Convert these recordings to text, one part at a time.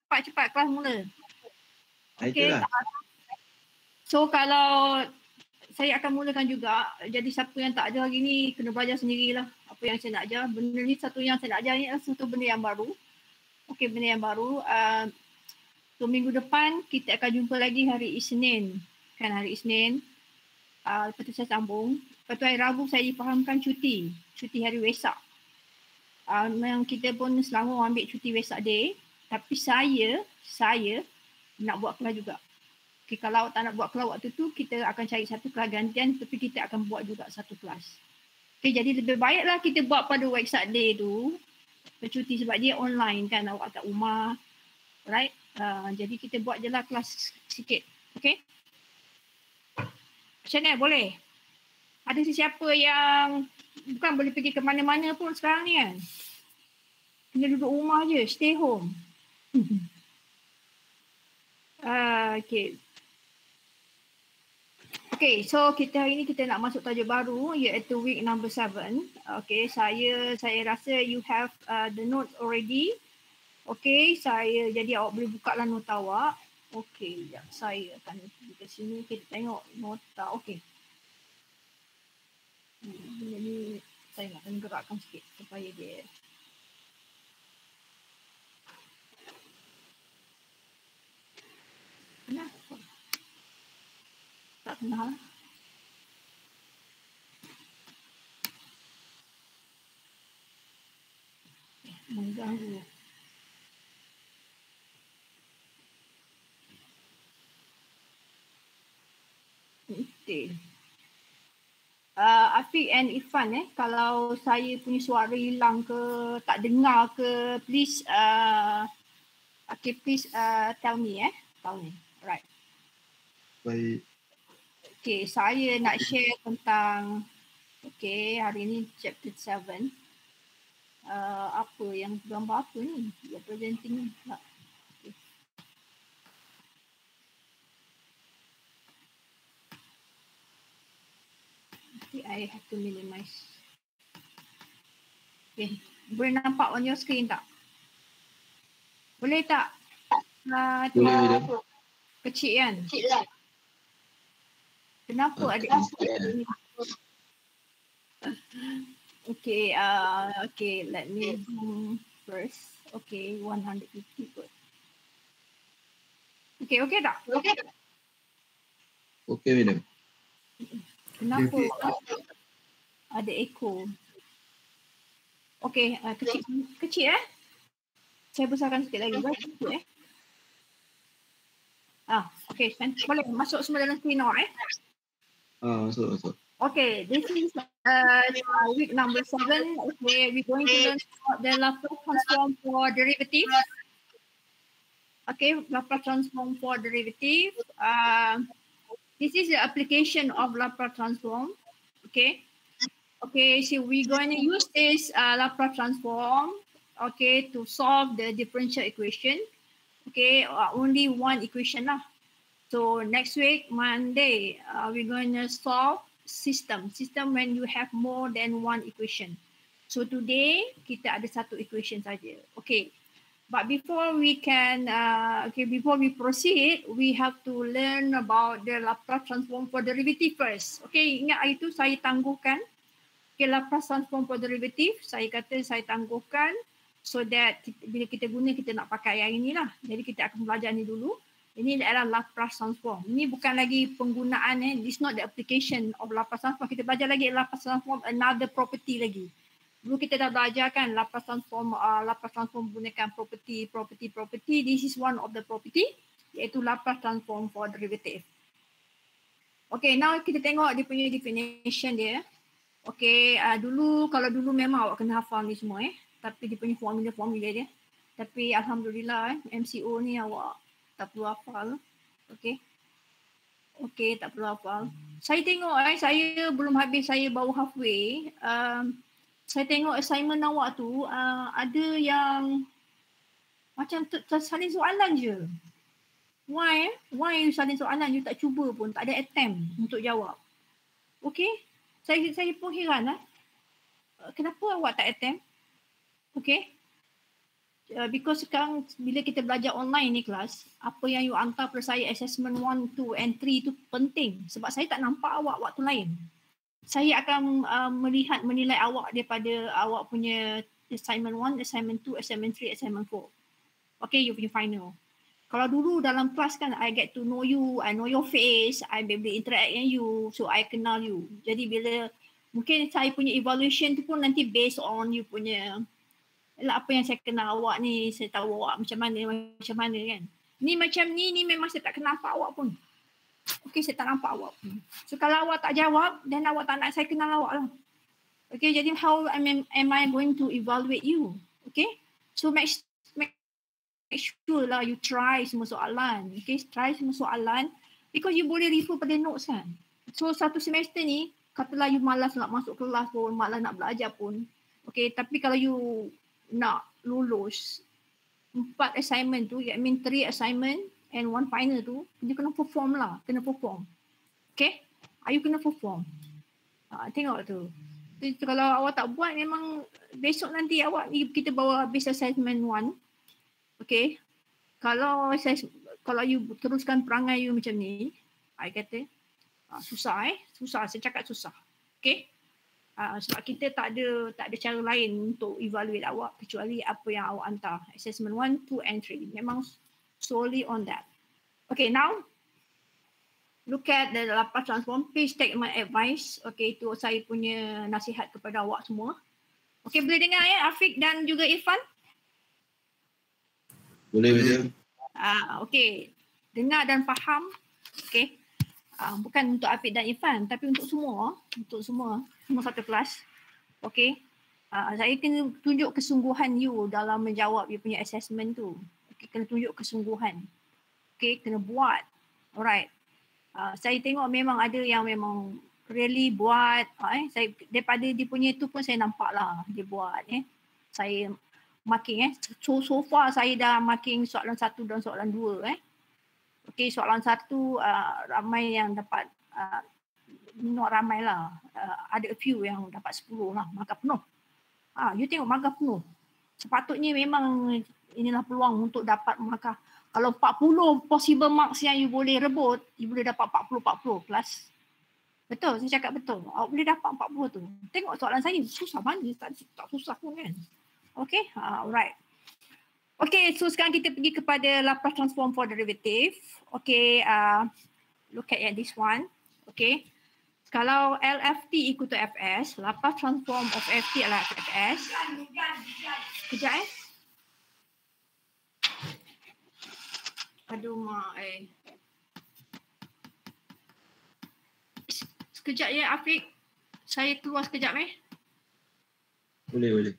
cepat kelas mula. Okay. Itulah. So kalau saya akan mulakan juga, jadi siapa yang tak ajar hari ni kena belajar sendirilah apa yang saya nak ajar. Benda ni satu yang saya nak ajar ni adalah satu benda yang baru. Okay, benda yang baru. So minggu depan kita akan jumpa lagi hari Isnin. Kan hari Isnin. Lepas tu saya sambung. Lepas tu hari Rabu saya difahamkan cuti hari Wesak. Memang kita pun Selangor ambil cuti Wesak Day. Tapi saya nak buat kelas juga. Okay, kalau tak nak buat kelas waktu tu, kita akan cari satu kelas gantian tapi kita akan buat juga satu kelas. Okay, jadi lebih baiklah kita buat pada Wesak Day tu. Bercuti sebab dia online kan, awak kat rumah. Right? Jadi kita buat je lah kelas sikit. Okay? Macam mana? Boleh? Ada sesiapa yang bukan boleh pergi ke mana-mana pun sekarang ni kan? Kena duduk rumah je, stay home. Okay. Okay, so kita hari ni kita nak masuk tajuk baru iaitu week number 7. Okay, saya rasa you have the notes already. Okay, jadi awak boleh buka lah nota awak. Okay, sekejap. Saya akan pergi ke sini, kita tengok nota. Okay. Benda ni saya nak kena gerakkan sikit supaya dia. Kenapa? Tak kenal. Mengganggu. Okay. Afiq and Irfan kalau saya punya suara hilang ke, tak dengar ke, please tell me tell me. Right. Baik. Okay, saya nak share tentang hari ni chapter 7. Apa yang gambar apa ni? Dia presenting ni. I have to minimize. Okay, boleh nampak on your screen tak? Boleh tak? Boleh. Kecil kan? Kecil lah. Kenapa ada ini? Okay, let me zoom first. Okay, 150 good. Okay tak? Okay, madam. Kenapa ada echo? Okay, kecil Saya besarkan sikit lagi. Kecil okay, boleh masuk semua dalam screen awak Masuk. Okay, this is week number 7. Okay, we're going to learn about the Laplace transform for derivative. Okay, Laplace transform for derivative. This is the application of Laplace transform. Okay, so we're going to use this Laplace transform, to solve the differential equation. Okay, only one equation lah. So next week, Monday, we're going to solve system when you have more than one equation. So today, kita ada satu equation saja. Okay. But before we proceed, we have to learn about the Laplace transform for derivative first. Okay, ingat hari itu saya tangguhkan. Okay, Laplace transform for derivative, saya kata saya tangguhkan so that bila kita guna, kita nak pakai yang inilah. Jadi kita akan belajar ni dulu. Ini adalah Laplace transform. Ini bukan lagi penggunaan, this not the application of Laplace transform. Kita belajar lagi Laplace transform, another property lagi. Dulu kita dah belajar kan Laplace transform menggunakan property. This is one of the property, iaitu Laplace transform for derivative. Okay, now kita tengok dia punya definition dia. Okay, kalau dulu memang awak kena hafal ni semua tapi dia punya formula dia. Tapi alhamdulillah MCO ni awak tak perlu hafal. Okay, tak perlu hafal. Saya tengok saya belum habis, saya baru halfway. Saya tengok assignment awak tu ada yang macam salin soalan je. Why you salin soalan, you tak cuba pun, tak ada attempt untuk jawab. Okay, saya pun heran kenapa awak tak attempt. Okay, because sekarang bila kita belajar online ni kelas, apa yang you hantar pada saya assessment 1, 2 and 3 tu penting sebab saya tak nampak awak waktu lain. Saya akan menilai awak daripada awak punya assignment 1, assignment 2, assignment 3, assignment 4. Okay, you punya final. Kalau dulu dalam kelas kan, I get to know you, I know your face, I be able to interact dengan you, so I kenal you. Jadi bila mungkin saya punya evaluation tu pun nanti based on you punya apa yang saya kenal awak ni, saya tahu awak macam mana kan. Ni macam ni memang saya tak kenal apa awak pun. Okay, saya tak nampak awak pun. So kalau awak tak jawab, then awak tak nak saya kenal awak lah. Okay, jadi how am I going to evaluate you? Okay, so make sure lah you try semua soalan. Okay, try semua soalan because you boleh refer pada notes kan. So satu semester ni, katalah you malas nak masuk kelas pun, malas nak belajar pun. Okay, tapi kalau you nak lulus 4 assignment tu, I mean 3 assignment and 1 final tu, you kena perform lah, kena perform. Okay, you kena perform. Tengok tu. Kalau awak tak buat, memang besok nanti awak kita bawa habis assessment 1. Okay, kalau you teruskan perangai you macam ni, I kata susah susah, saya cakap susah. Okay, sebab kita tak ada cara lain untuk evaluate awak kecuali apa yang awak hantar. Assessment 1, 2 and 3. Memang solely on that. Okay, now look at the Laplace transform. Please take my advice. Okay, itu saya punya nasihat kepada awak semua. Okay, boleh dengar ya Afiq dan juga Irfan? Boleh. Okay, dengar dan faham. Okay. Bukan untuk Afiq dan Irfan tapi untuk semua satu kelas. Okay, saya kena tunjuk kesungguhan you dalam menjawab you punya assessment tu. Okay, kena tunjuk kesungguhan. Okay, kena buat. Alright, saya tengok memang ada yang memang really buat. Saya daripada dia punya tu pun saya nampak lah dia buat. Saya marking so far saya dah marking soalan 1 dan soalan 2. Okay, soalan 1 ramai yang dapat, not ramai lah, ada a few yang dapat 10 lah, markah penuh. You tengok markah penuh. Sepatutnya memang inilah peluang untuk dapat markah. Kalau 40 possible marks yang you boleh rebut, you boleh dapat 40 plus. Betul, saya cakap betul. Awak boleh dapat 40 tu. Tengok soalan saya, susah mana, tak susah pun kan. Okay, alright. Okay, so sekarang kita pergi kepada Laplace transform for derivative. Okay, look at this one. Okay, kalau LFT equal to Fs, Laplace transform of Ft adalah Fs. Sekejap Aduh mak Sekejap ya Afiq. Saya keluar sekejap Boleh.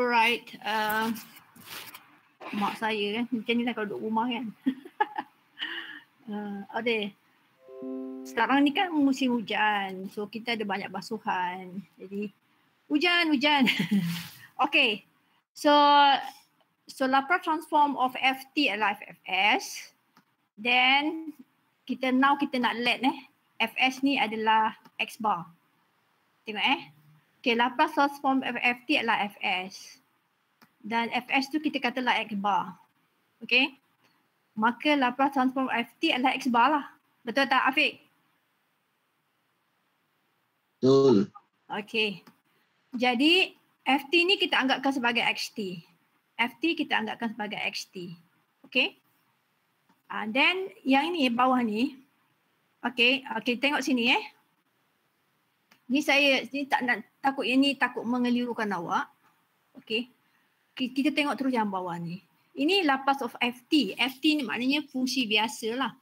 Alright, mak saya kan macam ni lah kalau duduk rumah kan. Okay, sekarang ni kan musim hujan, so kita ada banyak basuhan, jadi hujan. Okay, so Laplace transform of Ft adalah Fs. Then kita nak let Fs ni adalah X bar. Tengok Okay, Laplace transform of Ft adalah Fs. Dan Fs tu kita katalah X bar. Okay. maka Laplace transform FT adalah X bar lah. Betul tak Afiq? Betul. Okey. Jadi FT ni kita anggapkan sebagai XT. FT kita anggapkan sebagai XT. Okey. Then yang ini bawah ni. Okey, tengok sini . Ni saya ni tak nak takut ini takut mengelirukan awak. Okey. Kita tengok terus yang bawah ni. Ini Laplace of FT. FT ni maknanya fungsi biasa lah.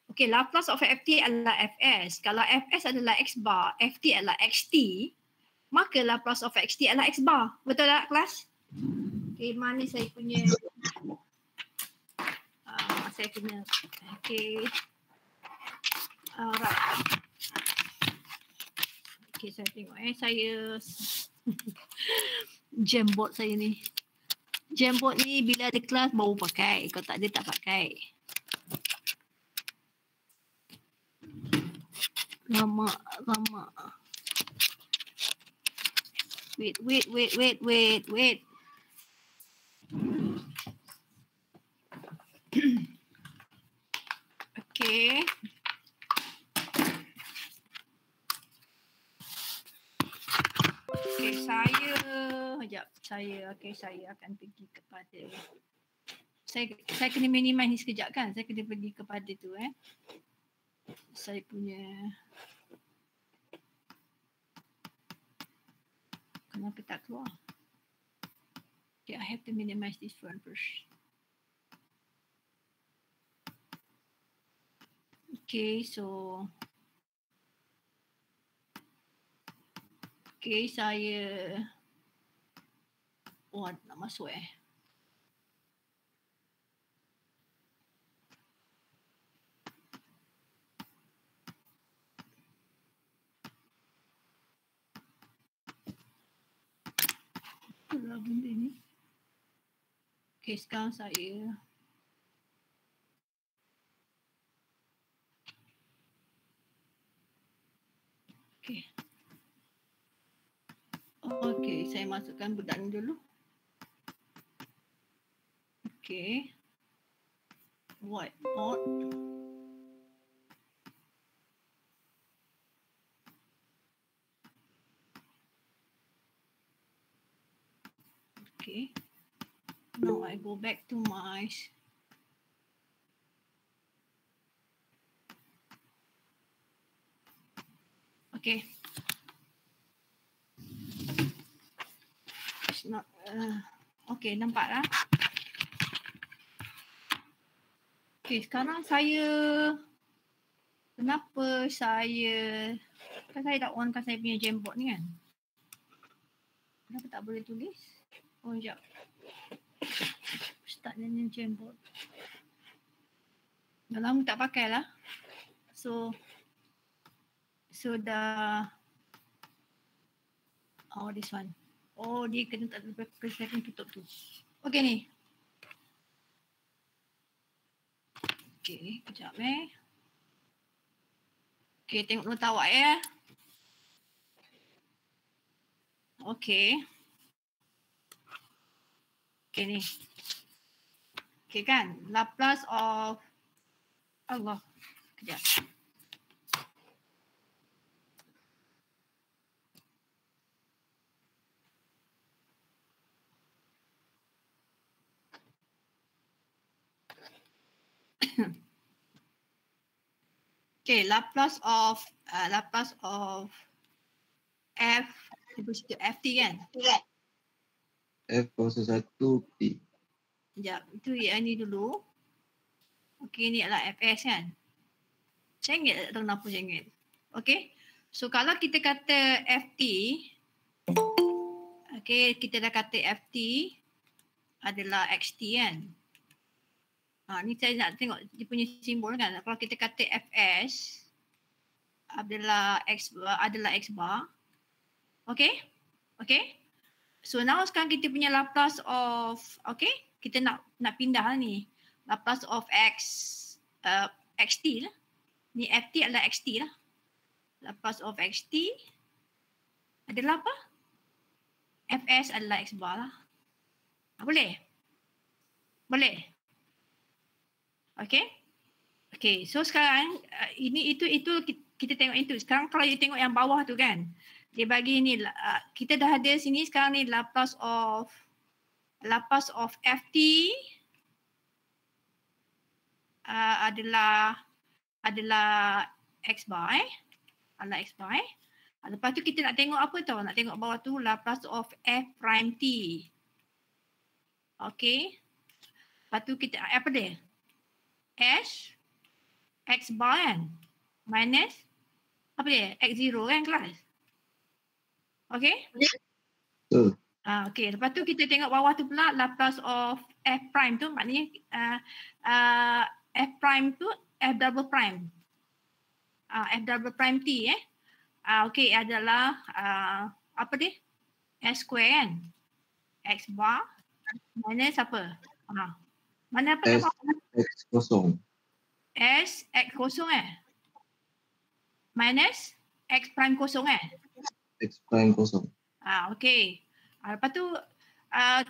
Okey, Laplace of FT adalah Fs. Kalau Fs adalah X bar, FT adalah XT, maka Laplace of XT adalah X bar. Betul tak kelas? Okey, mana saya punya okey. Alright. Okey, saya tengok saya Jamboard saya ni. Jamboard ni bila ada kelas baru pakai. Kalau tak ada tak pakai. Lama. Wait. Okay. Saya akan pergi kepada saya kena minimize ni sekejap kan. Saya kena pergi kepada tu saya punya kenapa tak keluar? Okay, I have to minimize this one first. Okay, so saya nak masuk Itulah benda ni. Okay, sekarang saya Okay, saya masukkan budak ni dulu. Okay. Whiteboard. Okay. Now I go back to my okay. It's not okay, nampak lah. Okay, sekarang kenapa saya tak onkan saya punya Jamboard ni kan? Kenapa tak boleh tulis? Sekejap. Start dengan Jamboard. Dah lama tak pakai lah. So dah this one. Dia kena tak saya kena tutup tu. Okay ni. Okay, kejap Okay, tengok nota awak Okay. Okay ni. Okay kan? Laplace of Allah. Kejap. Okay, Laplace of F FT kan? F kuasa 1 P. Sekejap, itu yang ni dulu. Okay, ni adalah Fs kan? Saya ingat tak tahu kenapa saya ingat. Okay, so kalau kita kata Ft, okay, kita dah kata Ft adalah Xt kan? Ni saya nak tengok dia punya simbol kan. Kalau kita kata Fs adalah X bar. Okay? Okay? So now sekarang kita punya Laplace of, okay? Kita nak pindah ni. Laplace of Xt lah. Ni Ft adalah Xt lah. Laplace of Xt adalah apa? Fs adalah X bar lah. Boleh? Boleh? Okay. Okay, so sekarang itu kita tengok itu. Sekarang kalau you tengok yang bawah tu kan, dia bagi ni kita dah ada sini sekarang ni Laplace of ft adalah x bar adalah x bar Lepas tu kita nak tengok apa tau? Nak tengok bawah tu Laplace of f prime t. Okay. Lepas tu kita apa dia? X bar kan? Minus apa dia? X0 kan kelas? Okay? Betul. Okay. Lepas tu kita tengok bawah tu pula Laplace of f prime tu maknanya f prime tu f double prime. F double prime t okay adalah apa dia? S square kan? X bar minus apa? Mana apa nama? X kosong. S X kosong minus X prime kosong X prime kosong. Okay. Lepas tu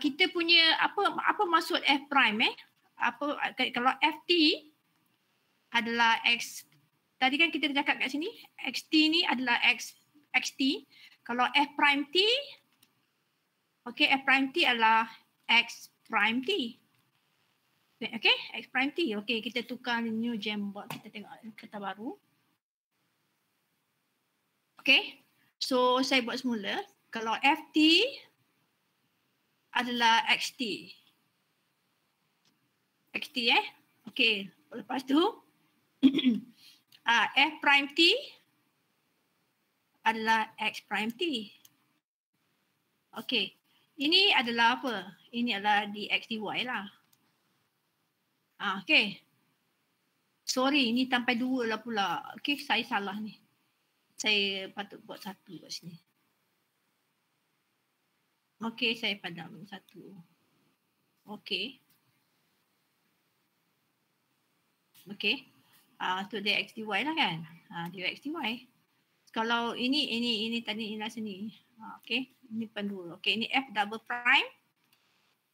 kita punya apa maksud F prime Apa kalau Ft adalah X, tadi kan kita cakap kat sini xt ni adalah xt. Kalau F prime t, okay, F prime t adalah X prime t. Okay, X prime t. Okay, kita tukar new Jamboard, kita tengok kata baru. Okay, so saya buat semula. Kalau Ft adalah xt. Xt okay, lepas tu F prime t adalah X prime t. Okay, ini adalah apa? Ini adalah dx dy lah. Okay. Sorry, ini sampai 2 lah pula. Okay, saya salah ni. Saya patut buat 1 kat sini. Okay, saya padam 1. Okay. Okay. Tu dx dy lah kan? Dx dy. Kalau ini tadi ini sini. Okay, ini pen 2. Okay, ini f double prime.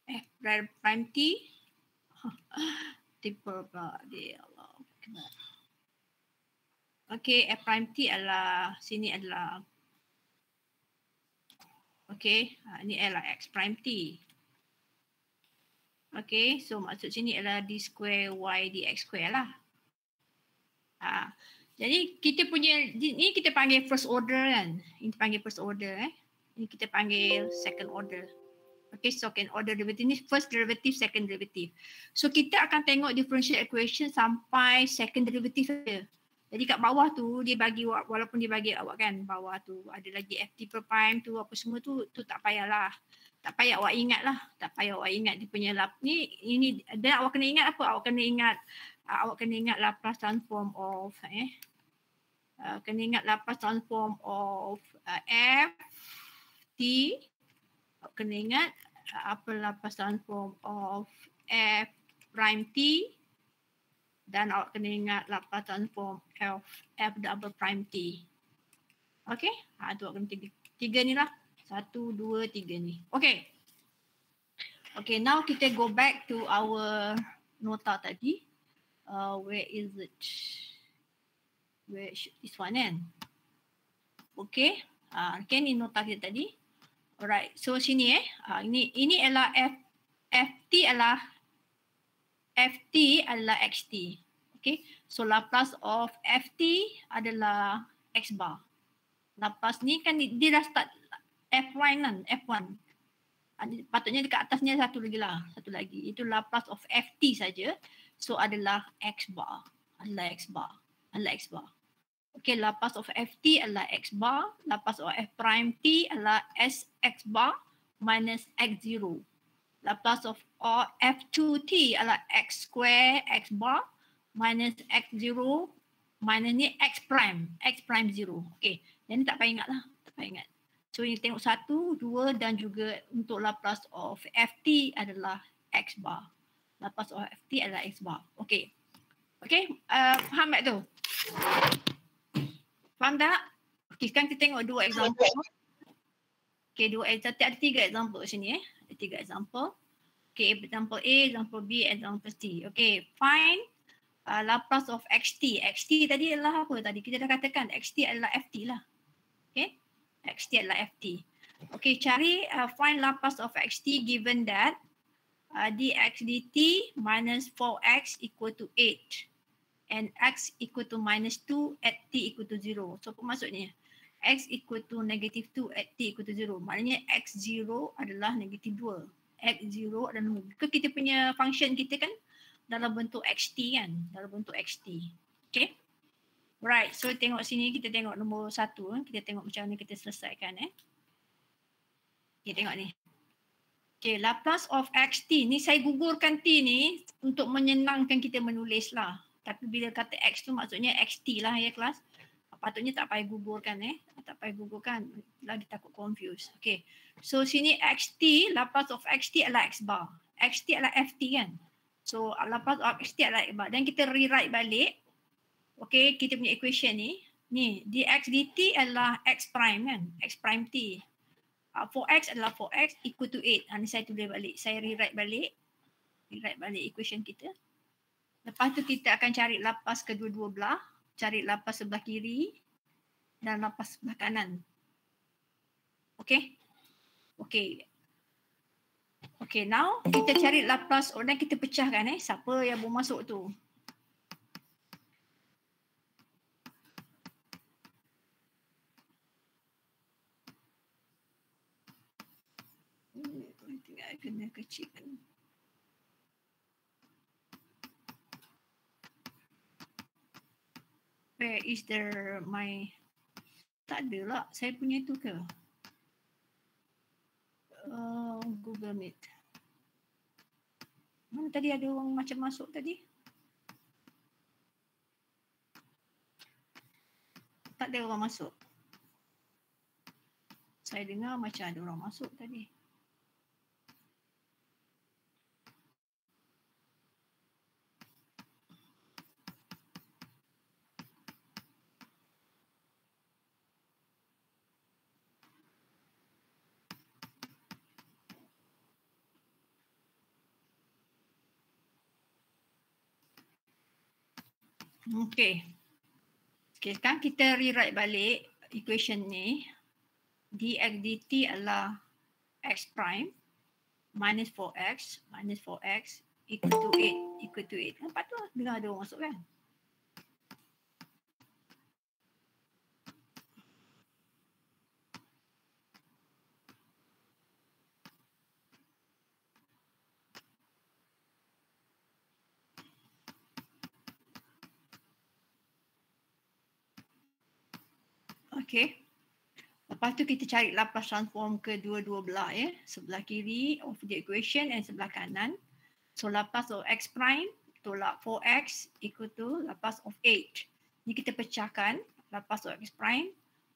F double prime t. Triple bar dia Allah. Okay, f prime t adalah sini adalah. Okay, ini adalah x prime t. Okay, so maksud sini adalah d square y dx square lah. Jadi kita punya, ni kita panggil first order kan. Ini panggil first order Ini kita panggil second order. Okay, second order derivative ni first derivative, second derivative. So kita akan tengok differential equation sampai second derivative saja. Jadi kat bawah tu dia bagi, walaupun dia bagi awak kan, bawah tu ada lagi ft per prime tu apa semua tu tak payahlah. Tak payah awak ingat lah. Tak payah awak ingat dia punya ini dan awak kena ingat apa? Awak kena ingat Laplace transform of kena ingat Laplace transform of f t. Awak kena ingat apa Laplace transform of f prime t, dan awak kena ingat Laplace transform of f double prime t. Okay, tu awak kena tiga ni lah. 1, 2, 3 ni. Okay. Okay, now kita go back to our nota tadi. Where is it? This one kan? Okay. Okay, ni nota kita tadi. Alright, so sini ini adalah ft adalah xt. Okay, so Laplace of ft adalah x bar. Laplace ni kan dia dah start f1 kan, f1. Patutnya dekat atasnya satu lagi. Itu Laplace of ft saja. So adalah x bar. Okay, Laplace of ft adalah x bar. Laplace of f prime t adalah sx bar minus x0. Laplace of f2t adalah x square x bar minus x0 minus ni x prime 0. Okay, yang ni tak payah ingat lah. So ini tengok 1, 2 dan juga untuk Laplace of ft adalah x bar. Laplace of ft adalah x bar. Okay. Okay, faham tak tu? Faham tak? Okay, sekarang kita tengok 2 example. Okay, 2 example. Ada 3 example sini Ada 3 example. Okay, example A, example B, example C. Okay, find Laplace of xt. Xt tadi adalah apa tadi? Kita dah katakan xt adalah ft lah. Okay. Xt adalah ft. Okay, cari find Laplace of xt given that dx dt minus 4x equal to 8 and x equal to minus 2 at t equal to 0. So apa maksudnya? X equal to negative 2 at t equal to 0. Maknanya x0 adalah negative 2. X0 adalah, kita punya function kita kan dalam bentuk xt kan, dalam bentuk xt. Okay. Right, so tengok sini, kita tengok nombor 1. Kita tengok macam mana kita selesaikan. Okay, tengok ni. Okay, Laplace of xt ni saya gugurkan t ni untuk menyenangkan kita menulis lah. Tapi bila kata x tu maksudnya xt lah ya kelas. Patutnya tak payah gugurkan tak payah gugurkan, lagi takut confuse. Okay, so sini xt, Laplace of xt adalah x bar. Xt adalah ft kan. So Laplace of xt adalah x bar. Dan kita rewrite balik. Okay, kita punya equation ni. Ni, dx dt adalah x prime kan. X prime t. 4x adalah 4x equal to 8. Ni saya tulis balik. Saya rewrite balik. Rewrite balik equation kita. Lepas tu kita akan cari Laplace kedua-dua belah. Cari Laplace sebelah kiri dan Laplace sebelah kanan. Okay? Okay. Okay, now kita cari Laplace dan kita pecahkan siapa yang baru masuk tu. Tinggal kena kecilkan. Where is there my, tak ada lah saya punya tu ke? Google Meet. Mana tadi ada orang macam masuk tadi? Tak ada orang masuk. Saya dengar macam ada orang masuk tadi. Okay. Okay, sekarang kita rewrite balik equation ni. Dx dt adalah x prime minus 4x equal to 8. Nampak tu dengar ada orang masuk kan? Okay. Lepas tu kita cari Laplace transform kedua-dua belah sebelah kiri of the equation and sebelah kanan. So Laplace of x prime tolak 4x equal to Laplace of 8. Ni kita pecahkan Laplace of x prime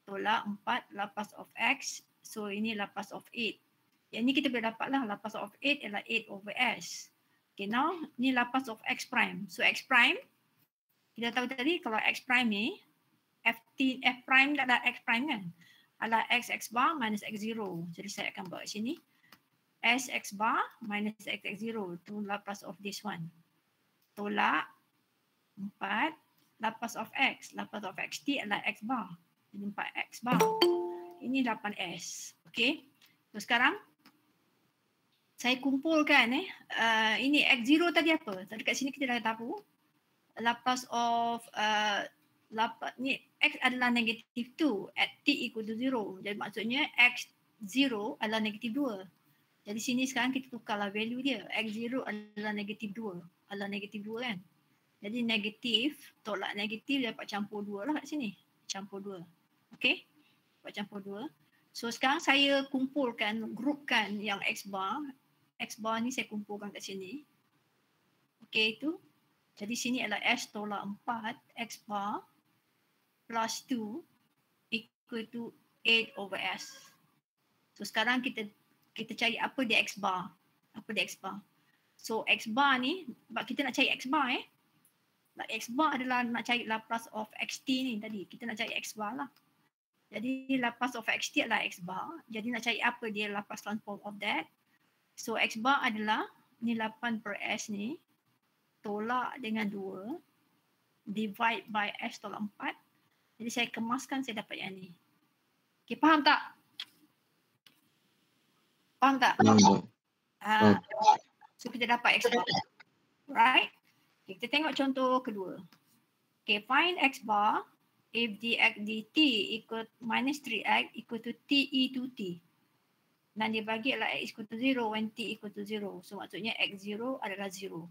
tolak 4 Laplace of x. So ini Laplace of 8. Yang ni kita boleh dapat lah Laplace of 8 adalah 8 over s. Okay, now ni Laplace of x prime. So x prime, kita tahu tadi kalau x prime ni f prime adalah x prime kan, adalah x bar minus x0. Jadi saya akan buat sini s x bar minus x0 to Laplace of this one. Tolak 4 Laplace of x. Laplace of xt adalah x bar. Jadi 4x bar. Ini 8s. Okay. So sekarang saya kumpulkan ini x0 tadi apa? Tadi kat sini kita dah tahu Laplace of ni x adalah negatif 2 at t equal to 0. Jadi maksudnya x0 adalah negatif 2. Jadi sini sekarang kita tukarlah value dia. X0 adalah negatif 2. Adalah negatif 2 kan. Jadi negatif tolak negatif dapat campur 2 lah kat sini. Campur 2. Okay. Dapat campur 2. So sekarang saya kumpulkan, grupkan yang x bar. X bar ni saya kumpulkan kat sini. Okay itu. Jadi sini adalah s tolak 4 x bar plus 2 equal to 8 over s. So sekarang kita cari apa dia x bar. Apa dia x bar. So x bar ni, sebab kita nak cari x bar x bar adalah nak cari Laplace of xt ni tadi. Kita nak cari x bar lah. Jadi Laplace of xt adalah x bar. Jadi nak cari apa dia Laplace transform of that. So x bar adalah ni 8 per s ni tolak dengan 2 divide by S tolak 4. Jadi saya kemaskan, saya dapat yang ni. Okay, faham tak? Faham tak? Faham tak? So kita dapat X bar. Right? Okay, kita tengok contoh kedua. Okay, find X bar if dx dt equal minus 3x equal to t e to t. Dan dibagi adalah x equal to 0 when t equal to 0. So maksudnya x0 adalah 0.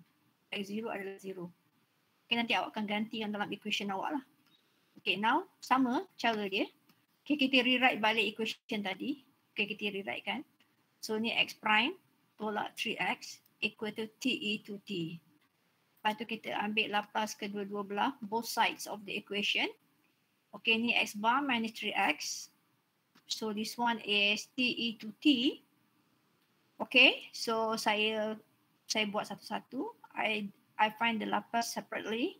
X0 adalah 0. Okay, nanti awak akan ganti yang dalam equation awak lah. Okay, now sama cara dia. Okay, kita rewrite balik equation tadi. Okay, kita rewrite kan. So ni x prime tolak 3x equal to t e to t. Lepas tu kita ambil lapas kedua-dua belah, both sides of the equation. Okay, ni x bar minus 3x. So this one is t e to t. Okay, so saya buat satu-satu. I find the lapas separately.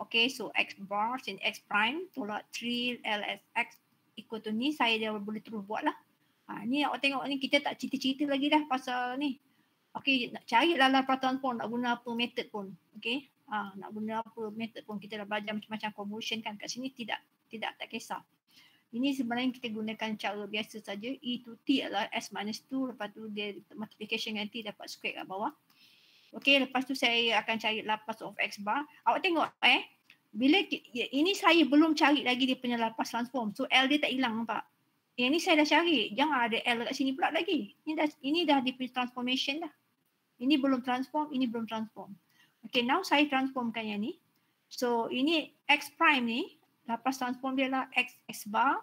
Okay, so x bar sin x prime tolak 3 lsx equal to ni, saya dah boleh terus buat lah. Ni awak tengok ni, kita tak cerita-cerita lagi dah pasal ni. Okay, nak cari lah Laplace transform, nak guna apa method pun. Okay, nak guna apa method pun, kita dah belajar macam-macam convolution kan. Kat sini tak kisah. Ini sebenarnya kita gunakan cara biasa saja. E to t adalah s minus 2, lepas tu dia multiplication dengan t dapat square kat bawah. Okay, lepas tu saya akan cari Laplace of x bar. Awak tengok bila ini saya belum cari lagi dia punya Laplace transform. So L dia tak hilang, nampak? Yang ni saya dah cari. Jangan ada L kat sini pula lagi. Ini dah di transformation dah. Ini belum transform, ini belum transform. Okay, now saya transformkan yang ni. So ini x prime ni, Laplace transform dia adalah x bar,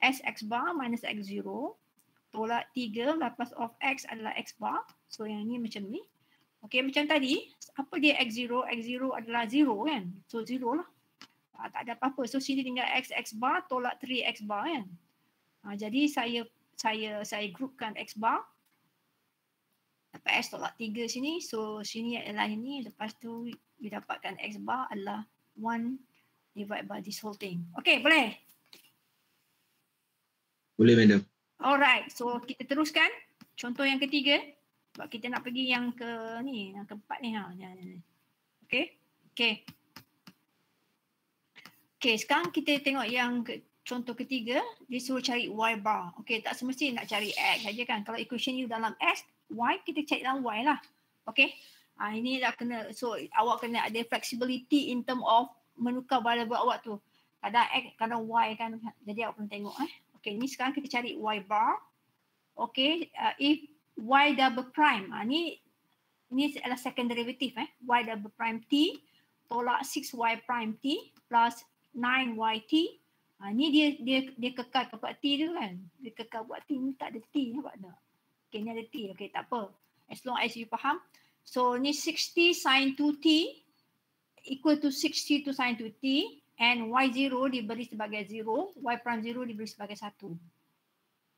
sx bar minus x0 tolak 3 Laplace of x adalah x bar. So yang ni macam ni. Okay, macam tadi, apa dia x0? X0 adalah 0 kan? So 0 lah. Tak ada apa-apa. So sini tinggal x bar tolak 3x bar kan? Jadi saya groupkan x bar. Dapat S tolak 3 sini. So sini adalah ini. Lepas tu you dapatkan X bar adalah 1 divided by this whole thing. Okay, boleh? Boleh, madam. Alright, so kita teruskan. Contoh yang ketiga. Sebab kita nak pergi yang yang keempat ni. Okay. Okay. Okay, sekarang kita tengok yang contoh ketiga. Dia suruh cari Y bar. Okay, tak semestinya nak cari X saja kan. Kalau equation you dalam S, Y, kita cari dalam Y lah. Okay. Ini dah kena, so awak kena ada flexibility in term of menukar variable awak tu. Kadang X, kadang Y kan. Jadi awak kena tengok. Okay, ni sekarang kita cari Y bar. Okay, if Y double prime. Ni adalah second derivative. Y double prime T tolak 6Y prime T plus 9YT. Ni dia kekal buat T tu kan. Dia kekal buat T. Ni tak ada T. Nampak tak? Okay, ni ada T. Okay, tak apa. As long as you faham. So, ni 60 sin 2T equal to 60 to sin 2T and Y0 diberi sebagai 0, Y prime 0 diberi sebagai 1.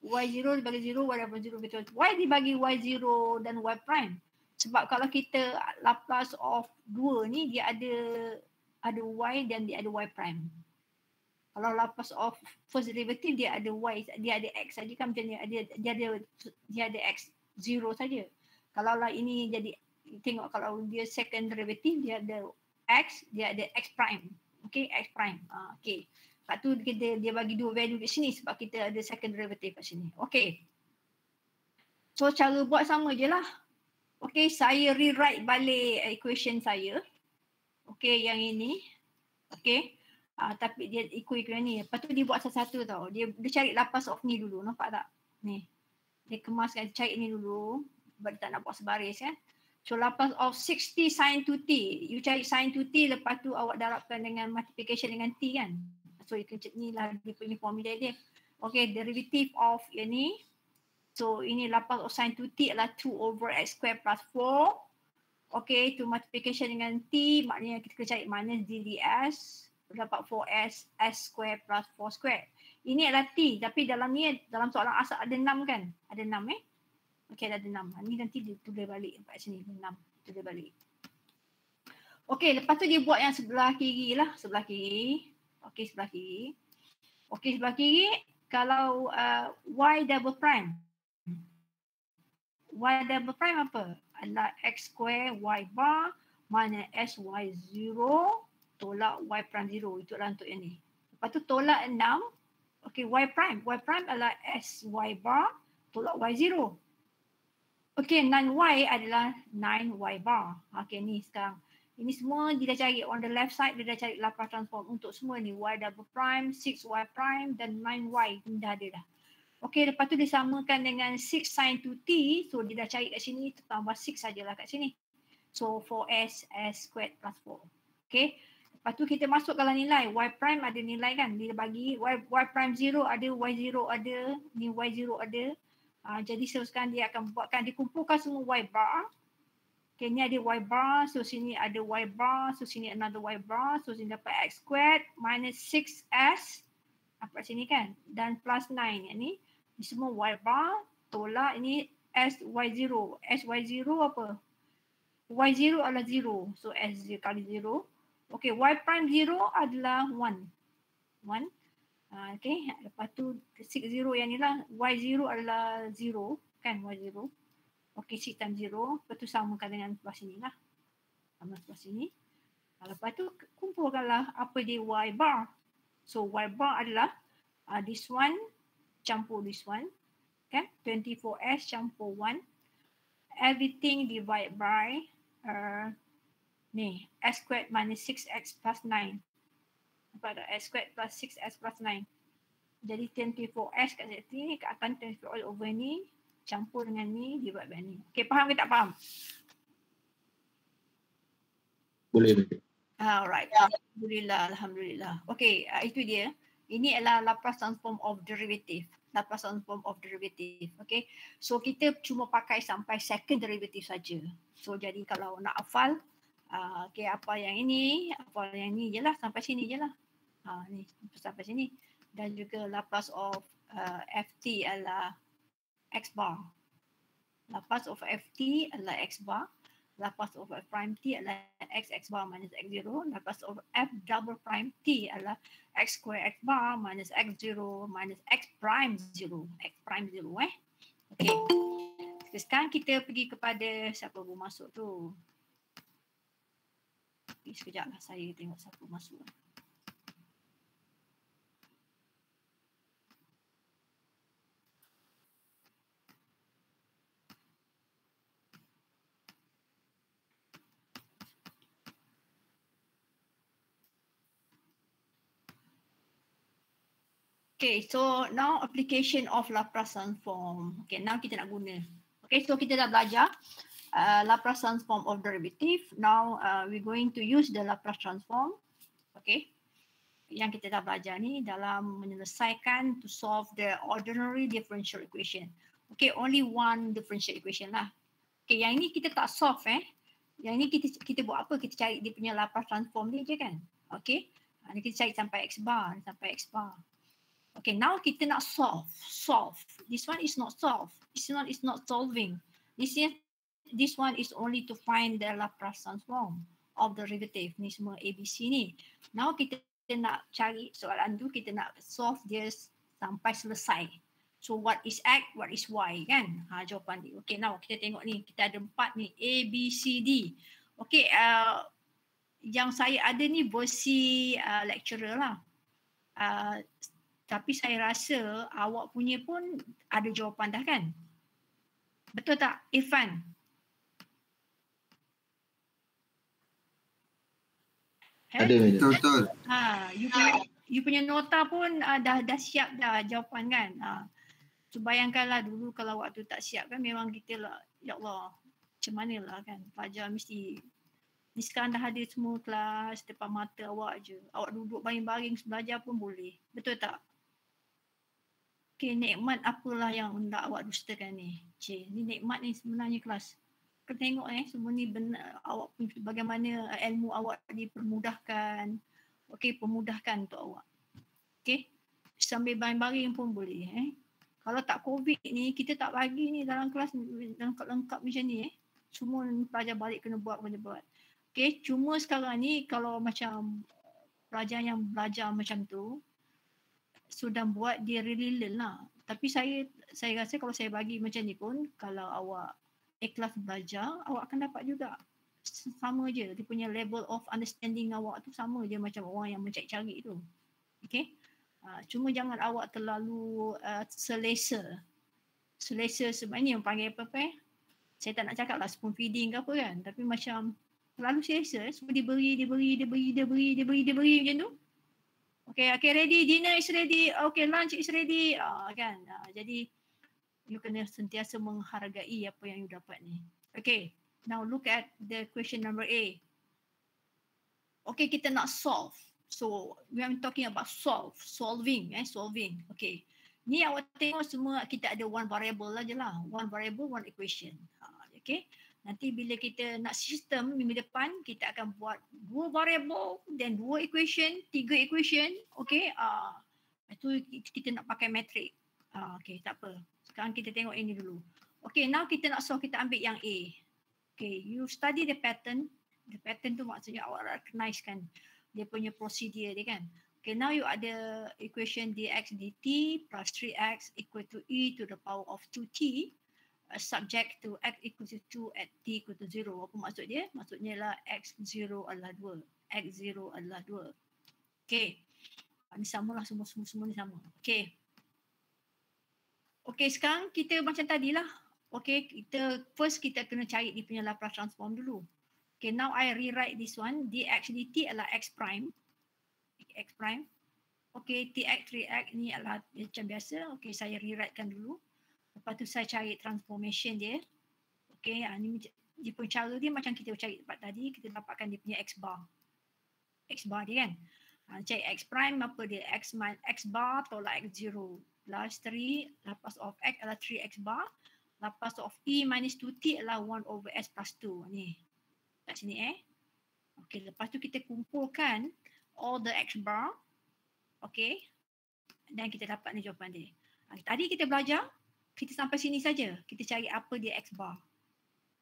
Y0 dibagi 0, Y prime 0 betul. Why dibagi Y0 dan Y prime? Sebab kalau kita Laplace of 2 ni, dia ada Y dan dia ada Y prime. Kalau Laplace of first derivative dia ada Y, dia ada X saja kan, macam ni, dia ada X0 saja. Kalau lah ini jadi, tengok kalau dia second derivative dia ada X, dia ada X prime. Okay, X prime. Okay. Lepas tu dia bagi dua value di sini sebab kita ada second derivative kat sini. Okay. So cara buat sama je lah. Okay, saya rewrite balik equation saya. Okay, yang ini. Okay. Tapi dia ikut ni. Lepas tu dia buat satu-satu tau. Dia cari Laplace of ni dulu. Nampak tak? Ni. Dia kemaskan, cari ni dulu. Sebab dia tak nak buat sebaris kan. So Laplace of 60 sin 2t. You cari sin 2t, lepas tu awak darabkan dengan multiplication dengan t kan. So you can check ni lah dia punya formula dia. Okay, derivative of yang ni. So ini Laplace of sin 2t adalah 2 over x square plus 4. Okay, to multiplication dengan t, maknanya kita kena cari minus d ds. Dapat 4s s square plus 4 square. Ini adalah t, tapi dalam soalan asal ada 6 kan? Ada 6 Okey, ada 6. Ni nanti dia tulis balik kat sini 6. Tulis balik. Okey, lepas tu dia buat yang sebelah kiri lah, sebelah kiri. Okey, sebelah kiri. Okey, sebelah kiri kalau y double prime. Y double prime apa? Adalah x square y bar minus sy0 tolak y prime 0. Itulah untuk yang ni. Lepas tu tolak 6. Okay, y prime. Y prime adalah sy bar tolak y0. Okay, 9y adalah 9y bar. Okay, ni sekarang. Ini semua dia dah cari on the left side, dia dah cari Laplace transform untuk semua ni. Y double prime, 6y prime dan 9y. Ini dah ada dah. Okay, lepas tu disamakan dengan 6 sin 2t. So, dia dah cari kat sini, tambah 6 sajalah kat sini. So, 4s, s squared plus 4. Okay. Lepas tu kita masukkanlah nilai. Y prime ada nilai kan. Dia bagi y prime 0 ada, y0 ada, ni y0 ada. Jadi sekarang dia akan buatkan, dikumpulkan semua y bar. Okay, ni ada y bar, so sini ada y bar, so sini another y bar, so sini dapat x squared minus 6s, dapat sini kan, dan plus 9 yang ni semua y bar, tolak ini sy0. Sy0 apa? Y0 adalah 0, so s kali 0. Okay, y prime 0 adalah 1. Okay, lepas tu 60 yang ni lah, y0 adalah 0 kan, y0. Okay, 6 times 0. Lepas tu samakan dengan sebelah sini lah. Sama sebelah sini. Lepas tu kumpulkanlah apa dia y bar. So y bar adalah this one campur this one. Okay, 24s campur 1. Everything divided by ni s squared minus 6x plus 9. Apa ada s squared plus 6s plus 9. Jadi 24s kat sini, kat atas 24 all over ni. Campur dengan ni, divide by ni. Okay, faham ke tak faham? Boleh. Alright. Alhamdulillah. Okay, itu dia. Ini adalah Laplace transform of derivative. Laplace transform of derivative. Okay. So, kita cuma pakai sampai second derivative saja. So, jadi kalau nak hafal, okay, apa yang ini je lah. Sampai sini je lah. Ni sampai sini. Dan juga Laplace of ft adalah x bar. Laplace of ft adalah x bar. Laplace of f prime t adalah x bar minus x0. Laplace of f double prime t adalah x square x bar minus x0 minus x prime 0. X prime 0 Okay. Sekarang kita pergi kepada siapa pun masuk tu. Sekejap lah saya tengok siapa masuk. Okay, so now application of Laplace transform. Okay, now kita nak guna. Okay, so kita dah belajar Laplace transform of derivative. Now we're going to use the Laplace transform. Okay, yang kita dah belajar ni dalam menyelesaikan to solve the ordinary differential equation. Okay, only one differential equation lah. Okay, yang ini kita tak solve Yang ini kita buat apa? Kita cari dia punya Laplace transform dia je kan. Okay, ni kita cari sampai x bar, sampai x bar. Okay, now kita nak solve. This one is not solve. This one is not solving. This one is only to find the Laplace transform of the derivative. Ni semua ABC ni. Now kita nak cari soalan tu, kita nak solve dia sampai selesai. So what is X, what is Y kan? Jawapan dia. Okay, now kita tengok ni. Kita ada 4 ni. A, B, C, D. Okay, yang saya ada ni versi lecturer lah. Tapi saya rasa awak punya pun ada jawapan dah kan? Betul tak Irfan? Ada. Betul. You punya nota pun dah siap dah jawapan kan? So bayangkanlah dulu kalau waktu tak siap kan memang kita lah, ya Allah, macam mana lah kan? Pelajar mesti, ni sekarang dah ada semua kelas depan mata awak je. Awak duduk baring-baring belajar pun boleh. Betul tak? Okay, nikmat apalah yang hendak awak dustakan ni? Ni nikmat ni sebenarnya kelas. Kau tengok semua ni benar, awak bagaimana ilmu awak dipermudahkan. Okay, permudahkan untuk awak. Okay, sambil baring-baring pun boleh. Kalau tak COVID ni, kita tak bagi ni dalam kelas lengkap-lengkap macam ni. Semua pelajar balik kena buat. Okay, cuma sekarang ni kalau macam pelajar yang belajar macam tu, sudah buat dia really learn lah. Tapi saya rasa kalau saya bagi macam ni pun, kalau awak ikhlas belajar, awak akan dapat juga. sama je. Dia punya level of understanding awak tu sama je macam orang yang mencari-cari tu. Okay. Cuma jangan awak terlalu selesa. Selesa sebenarnya yang panggil apa-apa saya tak nak cakap lah spoon feeding ke apa kan. Tapi macam terlalu selesa. Semua diberi macam tu. Okay, ready. Dinner is ready. Okay, lunch is ready. Kan. Jadi you kena sentiasa menghargai apa yang you dapat ni. Okay, now look at the question number A. Okay, kita nak solve. So, we are talking about solving. Okay. Ni awak tengok semua kita ada one variable lah je lah. One variable, one equation. Okay. Nanti bila kita nak sistem minggu depan, kita akan buat 2 variable, then 2 equation, 3 equation. Okay. Itu kita nak pakai metrik. Okay, tak apa. Sekarang kita tengok ini dulu. Okay, now kita nak solve, kita ambil yang A. Okay, you study the pattern. The pattern tu maksudnya awak recognize kan dia punya prosedur dia kan. Okay, now you ada equation dx dt plus 3x equal to e to the power of 2t subject to x equal to 2 at t equal to 0. Apa maksud dia? Maksudnya lah x0 adalah 2. X0 adalah 2. Okay. Ini sama lah semua ni sama. Okay. Okay, sekarang kita macam tadilah. Okay, first kita kena cari dia punya Laplace transform dulu. Okay, now I rewrite this one. Dx dt adalah x prime. Okay, tx 3x ni adalah macam biasa. Okay, saya rewritekan dulu. Lepas tu saya cari transformation dia. Okay, ni dia punya cara dia macam kita cari tempat tadi. Kita dapatkan dia punya x bar. X bar dia kan. Cari x prime apa dia? X bar tolak x0 plus 3. Laplace of x adalah 3x bar. Laplace of e minus 2t adalah 1 over s plus 2. Ni. Kat sini Okay, lepas tu kita kumpulkan all the x bar. Okay. Dan kita dapat ni jawapan dia. Tadi kita belajar, kita sampai sini saja. Kita cari apa dia x bar.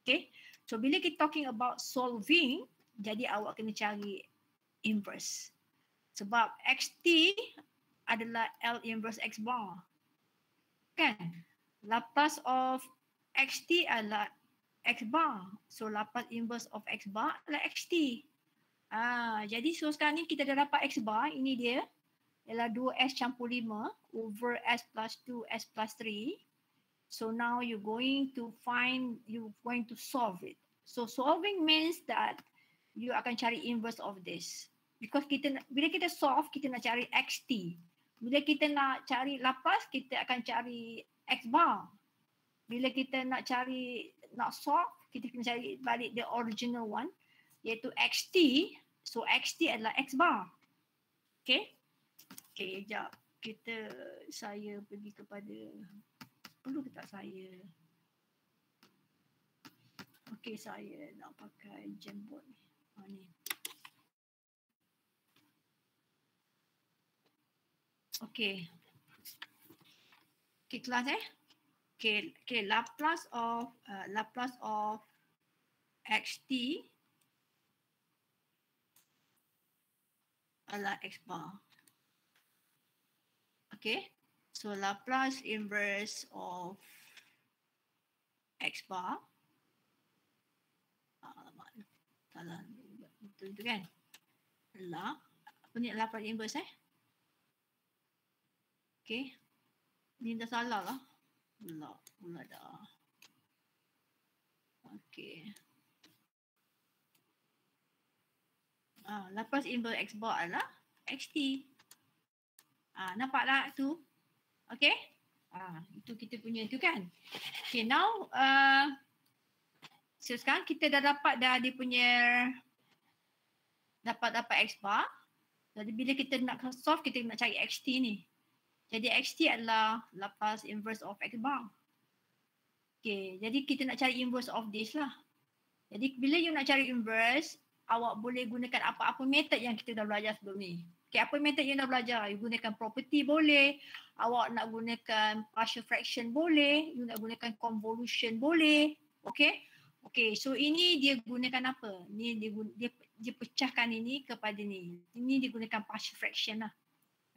Okay. So bila kita talking about solving, jadi awak kena cari inverse. Sebab xt adalah L inverse x bar. Kan? Laplace of xt adalah x bar. So Laplace inverse of x bar adalah xt. Jadi so sekarang ni kita dah dapat x bar. Ini dia. Ialah 2s campur 5 over s plus 2 s plus 3. So now you're going to solve it. So solving means that you akan cari inverse of this. Because bila kita solve, kita nak cari xt. Bila kita nak cari Laplace, kita akan cari x bar. Bila kita nak solve, kita kena cari balik the original one, iaitu xt. So xt adalah x bar. Okay. Okay, sekejap. Saya pergi kepada, perlu ke tak saya? Okay, saya nak pakai Jamboard ni. Ni. Okay. Okay, kelas Okay, Laplace of xt adalah x bar. Okay, so Laplace inverse of x bar. Alamak, salah betul tu kan? Apa ni Laplace inverse Okay, ni dah salah lah. Pula dah. Okay. Laplace inverse x bar adalah xt. Nampak tak tu? Okay. Itu kita punya tu kan. Okay, now so sekarang kita dah dapat dia punya dapat x bar. Jadi bila kita nak solve, kita nak cari xt ni. Jadi xt adalah Laplace inverse of x bar. Okay, jadi kita nak cari inverse of this lah. Jadi bila you nak cari inverse, awak boleh gunakan apa-apa method yang kita dah belajar sebelum ni. Okay, apa method yang dah belajar? You gunakan property boleh, awak nak gunakan partial fraction boleh, you nak gunakan convolution boleh. Okay. Okay, so ini dia gunakan apa? Ni dia pecahkan ini kepada ni. Ini dia gunakan partial fraction lah.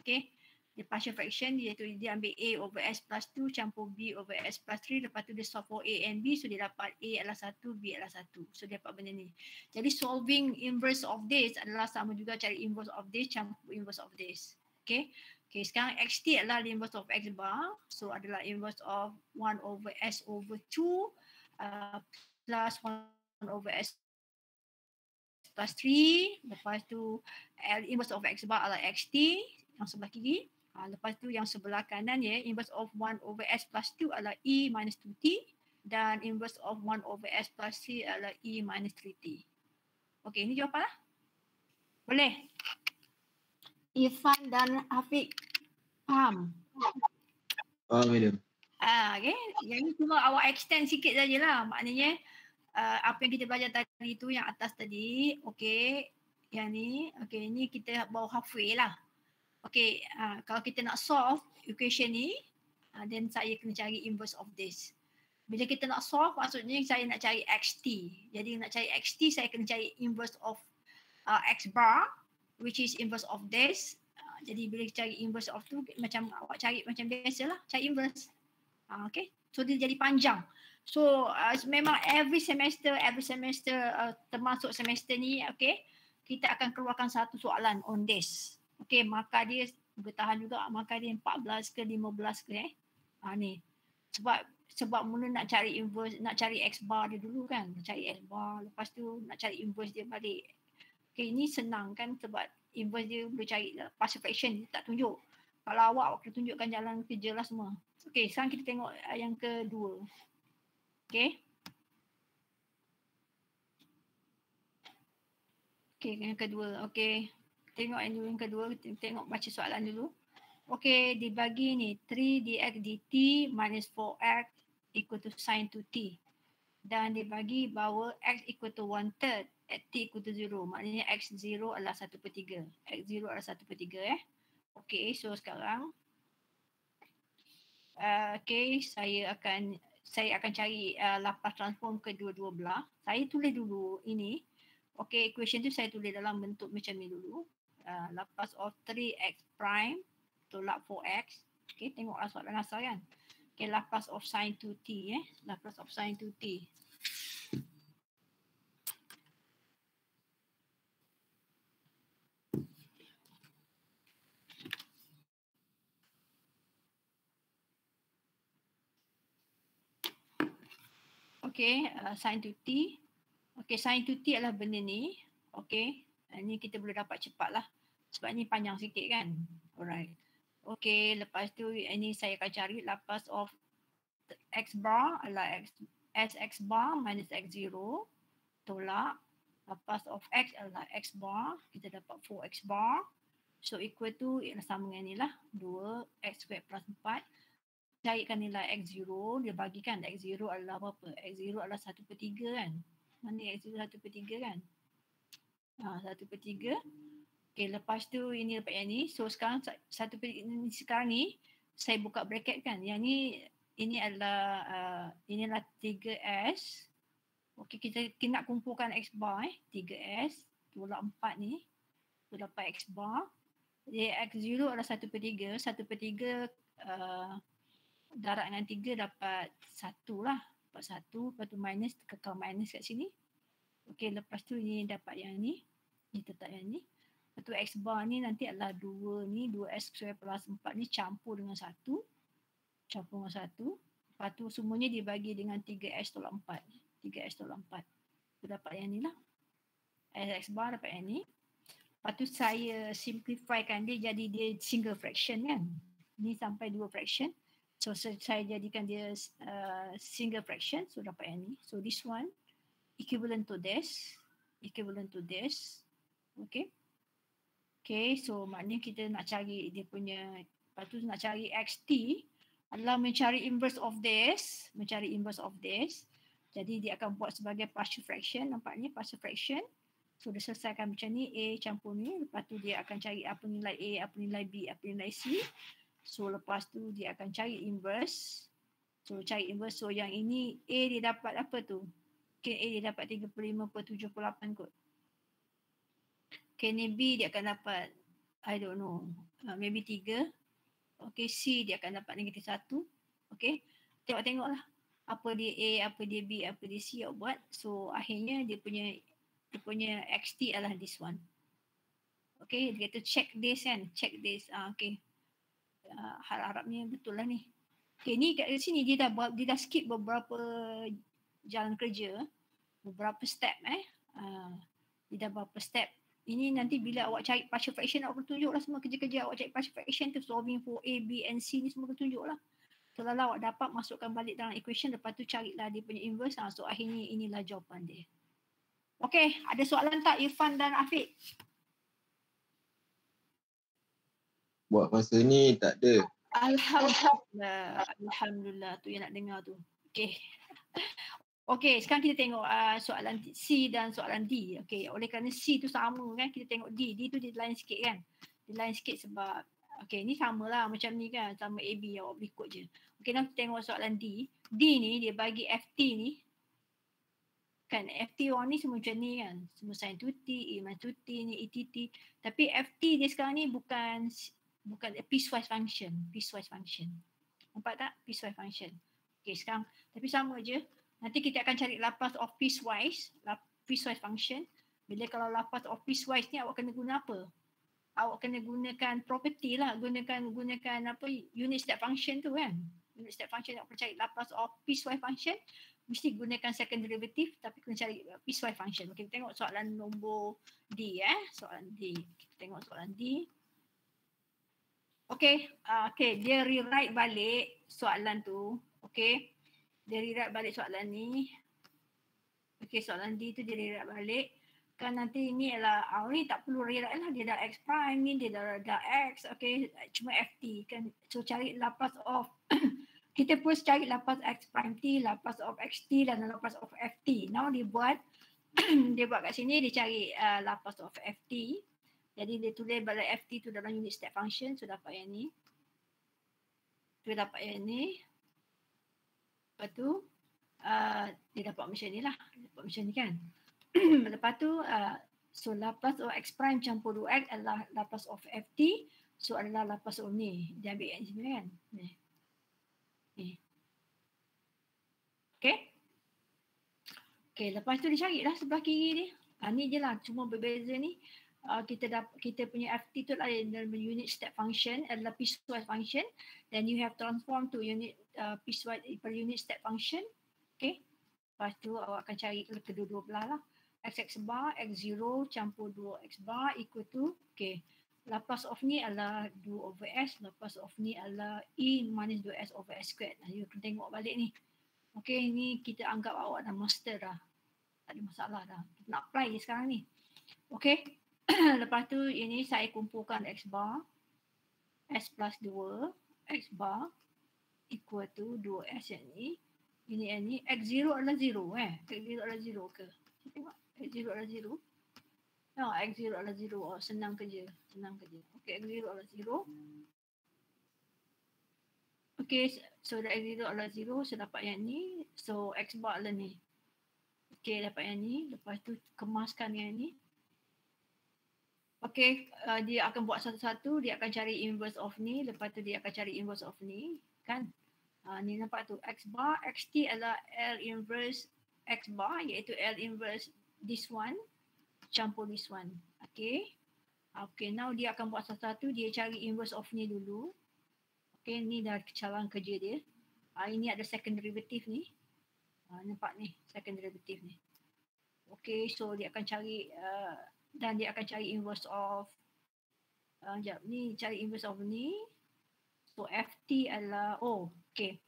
Okay. Dia partial fraction iaitu dia ambil A over S plus 2 campur B over S plus 3. Lepas tu dia solve for A and B. So dia dapat A adalah 1, B adalah 1. So dia dapat benda ni. Jadi solving inverse of this adalah sama juga cari inverse of this campur inverse of this. Okay. Okay, sekarang XT adalah inverse of X bar. So adalah inverse of 1 over S over 2 plus 1 over S plus 3. Lepas tu inverse of X bar adalah XT yang sebelah kiri. Lepas tu yang sebelah kanan ya, inverse of 1 over S plus 2 adalah E minus 2T. Dan inverse of 1 over S plus 3 adalah E minus 3T. Okay, ini jawapan lah. Boleh? Irfan dan Afiq faham? Faham, madam. Okay. Yang ni cuma awak extend sikit sajalah. Maknanya apa yang kita belajar tadi tu yang atas tadi. Okay. Yang ni. Okay, ni kita bawa halfway lah. Okay. Kalau kita nak solve equation ni, then saya kena cari inverse of this. Bila kita nak solve, maksudnya saya nak cari XT. Jadi nak cari XT, saya kena cari inverse of X bar, which is inverse of this. Jadi bila cari inverse of tu, macam awak cari macam biasa lah, cari inverse. Okay, so dia jadi panjang. So memang every semester termasuk semester ni, okay, kita akan keluarkan satu soalan on this. Okay, maka dia bertahan juga, maka dia 14 ke 15 ke ni. Sebab mula nak cari inverse, nak cari X bar dia dulu kan, cari X bar, lepas tu nak cari inverse dia balik. Okay, ini senang kan sebab inverse dia boleh cari partial fraction, dia tak tunjuk. Kalau awak tunjukkan jalan kerja lah semua. Okay, sekarang kita tengok yang kedua. Okay. Okay, yang kedua. Okay. Tengok yang kedua, tengok baca soalan dulu. Okay, dibagi ni 3 dx dt minus 4x equal to sin 2t. Dan dibagi bahawa x equal to 1/3 at t equal to 0. Maknanya x0 adalah 1/3. X0 adalah 1/3 Okay, so sekarang okay, saya akan cari lapas transform kedua-dua belah. Saya tulis dulu ini. Okay, equation tu saya tulis dalam bentuk macam ni dulu. Lapas of 3x prime tolak 4x. Okay, tengoklah soalan asal kan. Okay, lapas of sin 2t Lapas of sin 2t. Okay, sin 2t. Okay, sin 2t adalah benda ni. Okay, ni kita boleh dapat cepat lah. Sebab ni panjang sikit kan. Alright. Okay, lepas tu ini saya akan cari lapas of x bar adalah x bar minus x0 tolak lapas of x adalah x bar. Kita dapat 4x bar. So equal to ialah sama dengan ni lah. 2x squared plus 4. Carikan nilai x0, dia bagikan x0 adalah berapa? X0 adalah 1/3 kan? Mana x0 1/3 kan? 1/3. Okay, lepas tu ini dapat yang ni. So sekarang sekarang ni saya buka bracket kan. Yang ni ini adalah 3s. Okay, kita nak kumpulkan x bar 3s tolak 4 ni. Tu dapat x bar. Jadi x0 adalah 1/3. 1/3 darab dengan 3 dapat 1 lah. Dapat 1. Lepas tu minus, kekal minus kat sini. Okay, lepas tu ini dapat yang ni. Ni tetap yang ni. Lepas tu x bar ni nanti adalah 2 ni. 2s square plus 4 ni campur dengan 1. Campur dengan 1. Lepas tu semuanya dibagi dengan 3s tolak 4. 3s tolak 4. Tu dapat yang ni lah. X bar dapat yang ni. Lepas tu saya simplifykan dia jadi dia single fraction kan. Ni sampai 2 fraction. So saya jadikan dia single fraction. So dapat yang ni. So this one equivalent to this. Equivalent to this. Okay. Okay, so maknanya kita nak cari dia punya, lepas tu nak cari xt adalah mencari inverse of this. Mencari inverse of this. Jadi dia akan buat sebagai partial fraction. Nampaknya partial fraction. So dia selesaikan macam ni, A campur ni. Lepas tu dia akan cari apa nilai A, apa nilai B, apa nilai C. So lepas tu dia akan cari inverse. So cari inverse. So yang ini A dia dapat apa tu? Mungkin A dia dapat 35/78 kot. Okay, ni B dia akan dapat, I don't know, maybe 3. Okay, C dia akan dapat -1. Okay, tengok-tengoklah apa dia A, apa dia B, apa dia C awak buat. So akhirnya dia punya XT adalah this one. Okay, dia kata check this kan, check this. Okay, harap-harapnya betul lah ni. Okay, ni kat sini dia dah skip beberapa jalan kerja, beberapa step dia dah beberapa step. Ini nanti bila awak cari partial fraction, awak kena tunjuk lah semua kerja-kerja awak cari partial fraction tu, solving for A, B and C ni semua kena tunjuk lah. Kalau awak dapat, masukkan balik dalam equation, lepas tu carilah dia punya inverse. So akhirnya inilah jawapan dia. Okay, ada soalan tak Irfan dan Afiq? Buat masa ni tak ada. Alhamdulillah tu yang nak dengar tu. Okay. Okay, sekarang kita tengok soalan C dan soalan D. Okay, oleh kerana C tu sama kan, kita tengok D. D tu dia lain sikit kan. Dia lain sikit sebab, okay ni sama lah macam ni kan, sama AB awak boleh ikut je. Okay, nanti tengok soalan D. D ni dia bagi FT ni. Kan FT orang ni semua macam ni kan. Semua sin 2T, E minus 2T ni, ETT. Tapi FT dia sekarang ni bukan piecewise function. Piecewise function. Nampak tak? Piecewise function. Okay, sekarang. Tapi sama je. Nanti kita akan cari Laplace of piecewise function. Bila kalau Laplace of piecewise ni awak kena guna apa? Awak kena gunakan property lah. Gunakan apa? Unit step function tu kan. Unit step function awak cari Laplace of piecewise function. Mesti gunakan second derivative tapi kena cari piecewise function. Okay, kita tengok soalan nombor D Soalan D. Kita tengok soalan D. Okay, dia rewrite balik soalan tu. Okay. Dia rewrite balik soalan ni. Okay, soalan D tu dia rewrite balik. Kan nanti ni adalah, ni tak perlu rewrite lah. Dia dah X prime ni, dia dah X. Okay, cuma FT kan. So cari Laplace of, kita first cari Laplace X prime T, Laplace of XT dan Laplace of FT. Now dia buat, dia buat kat sini, dia cari Laplace of FT. Jadi dia tulis balik FT tu dalam unit step function. So dapat yang ni. Tu dapat yang ni. Lepas tu dia dapat macam ni lah. Dapat macam ni kan. Lepas tu so Laplace of X prime campur 2X adalah Laplace of FT. So adalah Laplace of ni. Dia ambil yang sini kan. Ni. Okay. Okay, lepas tu dia carilah sebelah kiri ni. Ni je lah. Cuma berbeza ni. Kita punya FT tu adalah unit step function adalah piecewise function. Then you have transform to unit piecewise per unit step function. Okay. Lepas tu awak akan cari kedua-dua belah lah. X bar, X0 campur 2X bar equal to, okay. Laplace of ni adalah 2 over S. Laplace of ni adalah E minus 2S over S squared. You kena tengok balik ni. Okay, ni kita anggap awak dah master dah. Tak ada masalah dah. Kita nak apply je sekarang ni. Okay. Lepas tu ini saya kumpulkan X bar. S plus 2 X bar equal to 2S yang ni. Ini yang ni. X0 adalah 0 X0 adalah 0 ke? Kita tengok. X0 adalah 0. No, X0 adalah 0. Oh, senang kerja. Okay, X0 adalah 0. Okay, so X0 adalah 0. So dapat yang ni. So X bar adalah ni. Okay, dapat yang ni. Lepas tu kemaskan yang ni. Okay, dia akan buat satu-satu. Dia akan cari inverse of ni. Lepas tu dia akan cari inverse of ni. Kan? Ni nampak tu. X bar, XT adalah L inverse X bar. Iaitu L inverse this one. Campur this one. Okay. Okay, now dia akan buat satu-satu. Dia cari inverse of ni dulu. Okay, ni dah calang kerja dia. Ini ada second derivative ni. Nampak ni. Second derivative ni. Okay, so dia akan cari... dan dia akan cari inverse of ni cari inverse of ni. So FT adalah okay.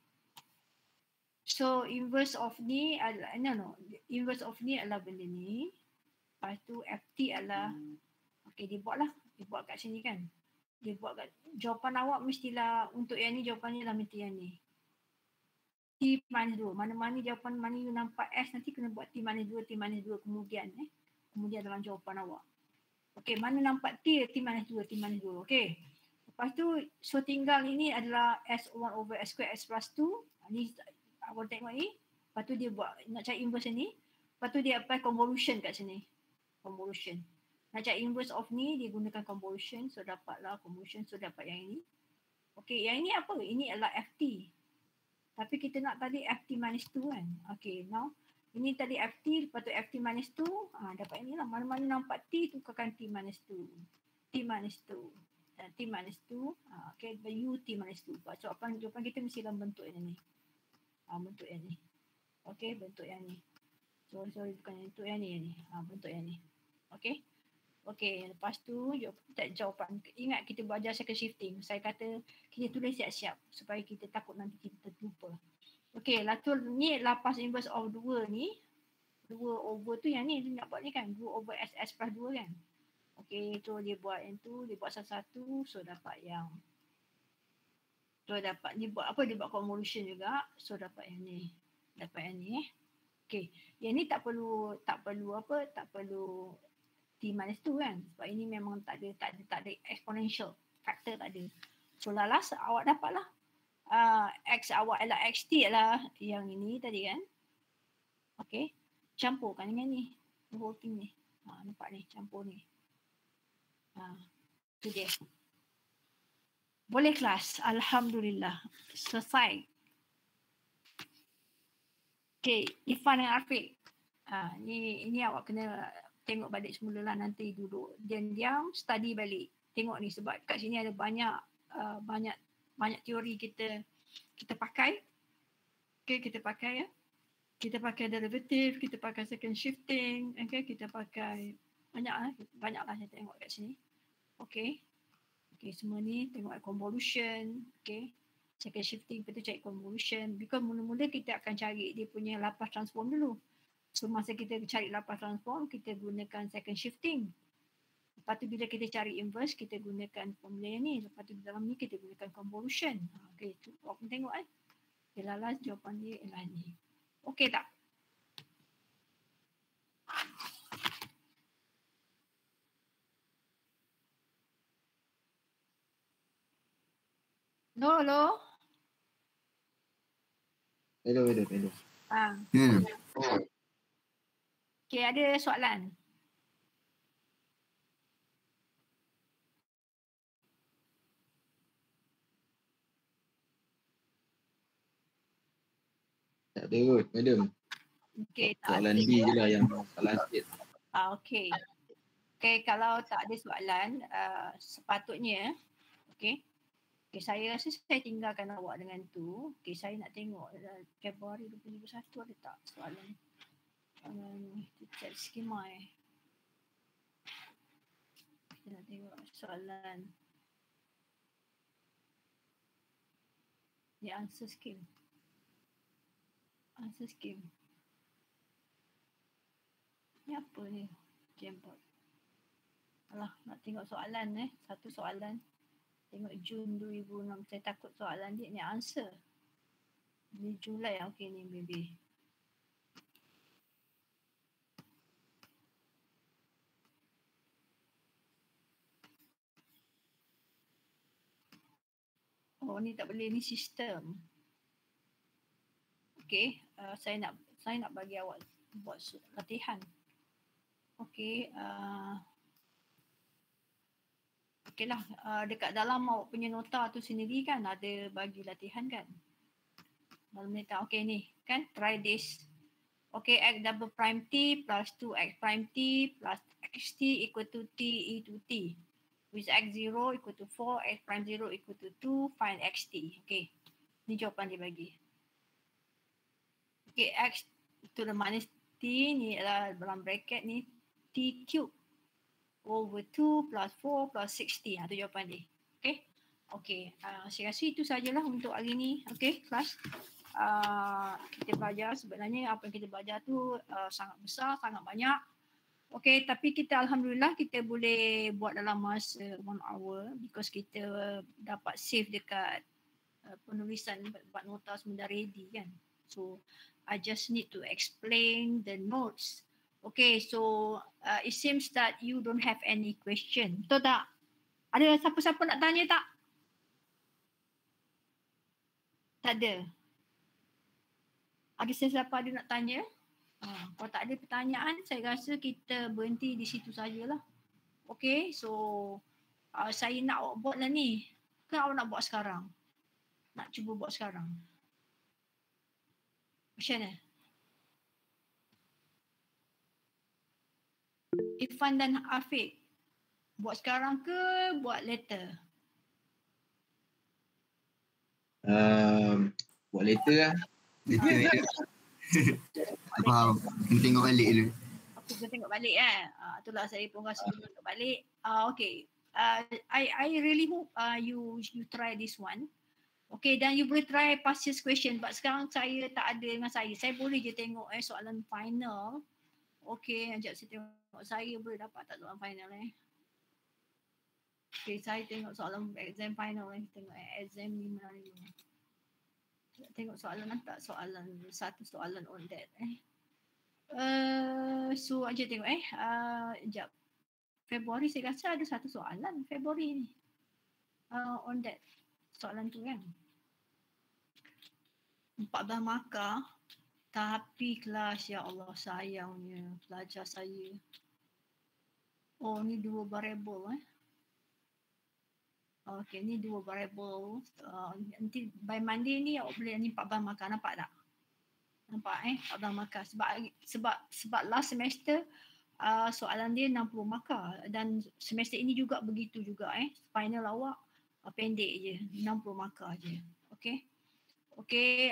So inverse of ni adalah inverse of ni adalah benda ni. Lepas tu FT adalah okay, dia buat kat sini kan. Dia buat kat jawapan awak mestilah untuk yang ni, jawapannya lah mesti yang ni. T minus 2. Mana-mana jawapan mana you nampak S nanti kena buat T minus 2 kemudian kemudian dalam jawapan awak. Okey, mana nampak T minus 2, okey. Lepas tu, so tinggal ini adalah S1 over S square S plus 2. Ni awak tengok ni. Lepas tu dia buat, nak cari inverse ni. Lepas tu dia apply convolution kat sini. Convolution. Nak cari inverse of ni, dia gunakan convolution. So dapatlah convolution, so dapat yang ini. Okey, yang ini apa? Ini adalah FT. Tapi kita nak tadi FT minus 2 kan. Okey, now ini tadi FT, lepas tu FT minus 2. Dapat inilah. Mana-mana nampak T, tukarkan T minus 2. T minus 2. Dan T minus 2. Okey, U T minus 2. So, jawapan kita mesti dalam bentuk yang ni. Bentuk yang ni. Okey, bentuk yang ni. Sorry, bukan bentuk yang ni. Bentuk yang ni. Okey. Okey, lepas tu jawapan. Ingat kita belajar second shifting. Saya kata kita tulis siap-siap supaya kita takut nanti kita terlupa. Okey, ni lapas inverse of 2 ni. 2 over tu yang ni dia nak buat ni kan. 2 over SS plus 2 kan. Okey, tu dia buat yang tu. Dia buat satu-satu. So dapat yang. So dapat ni buat apa? Dia buat convolution juga. So dapat yang ni. Dapat yang ni Okey, yang ni tak perlu T minus 2 kan. Sebab ini memang tak ada exponential factor, tak ada. So lalas awak dapatlah X awak adalah XT adalah yang ini tadi kan. Okey, campurkan dengan ni. The whole thing ni. Nampak ni, campur ni. Tu dia. Boleh kelas. Alhamdulillah. Selesai. Okey, Ifan dan Afiq. Ini awak kena tengok balik semula lah, nanti duduk diam-diam study balik. Tengok ni sebab kat sini ada banyak teori kita pakai. Okey, kita pakai ya. Kita pakai derivative, kita pakai second shifting, okey, kita pakai banyaklah saya tengok kat sini. Okey. Okey, semua ni tengok convolution, okey. Second shifting, lepas tu cari convolution. Because mula-mula kita akan cari dia punya Laplace transform dulu. So masa kita cari Laplace transform, kita gunakan second shifting. Lepas tu bila kita cari inverse, kita gunakan formula yang ni. Lepas tu dalam ni kita gunakan convolution. Okey, tu awak pun tengok Okay, lalas jawapan dia ialah ni. Okey tak? Hello? Hello. Okey, ada soalan? Tak ada kot, madam. Okey, soalan B je lah yang salah sikit. Okey. Okey, kalau tak ada soalan, sepatutnya, okey. Okey, saya rasa saya tinggalkan awak dengan tu. Okey, saya nak tengok Februari 2021 ada tak soalan. Kita skema Kita nak tengok soalan. Ni answer scheme. Ni apa ni? Jamboard. Alah, nak tengok soalan Satu soalan. Tengok Jun 2006. Saya takut soalan dia ni answer. Ni Julai. Okey ni baby. Oh ni tak boleh, ni sistem. Okey, saya nak bagi awak buat latihan. Okey, okeylah, dekat dalam awak punya nota tu sendiri kan ada bagi latihan kan. Dalam nota, okey ni kan, try this. Okey, x double prime t plus 2x prime t plus xt equal to t e to t. With x0 equal to 4, x prime 0 equal to 2, find xt. Okey, ni jawapan dia bagi. Okay, x to the minus t ni adalah dalam bracket ni t cube over 2 plus 4 plus 60. Tu jawapan dia. Okay, saya rasa itu sajalah untuk hari ni. Okay, kelas. Kita belajar sebenarnya apa yang kita belajar tu sangat besar, sangat banyak. Okay, tapi kita Alhamdulillah kita boleh buat dalam masa 1 hour because kita dapat save dekat penulisan, buat nota semua dah ready kan. So I just need to explain the notes. Okay, so it seems that you don't have any question. Betul tak? Ada siapa-siapa nak tanya tak? Tak ada. Ada siapa ada nak tanya? Kalau tak ada pertanyaan, saya rasa kita berhenti di situ sajalah. Okay, so saya nak awak buat lah ni. ke awak nak buat sekarang? Nak cuba buat sekarang? Macam mana? Irfan dan Afiq, buat sekarang ke buat later? Buat later lah. Later. Tak faham. Kena tengok balik dulu. Aku kena tengok balik kan. Itulah saya pun rasa tengok balik. Okay. I really hope you try this one. Okay, dan you boleh try past year's question. But sekarang saya tak ada dengan saya. Saya boleh je tengok soalan final. Okay, sekejap saya tengok saya boleh dapat tak soalan final Okay, saya tengok soalan exam final Tengok exam 5. Tengok soalan tak soalan satu soalan on that so aja tengok sekejap. Februari saya rasa ada satu soalan Februari ni on that soalan tu kan 14 markah tapi kelas ya Allah sayangnya pelajar saya ni dua variable Okay, ni dua variable. Nanti by Monday ni awak boleh ni 14 markah, nampak tak? Nampak 14 markah sebab last semester soalan dia 60 markah dan semester ini juga begitu juga final awak pendek je 60 markah je. Okay,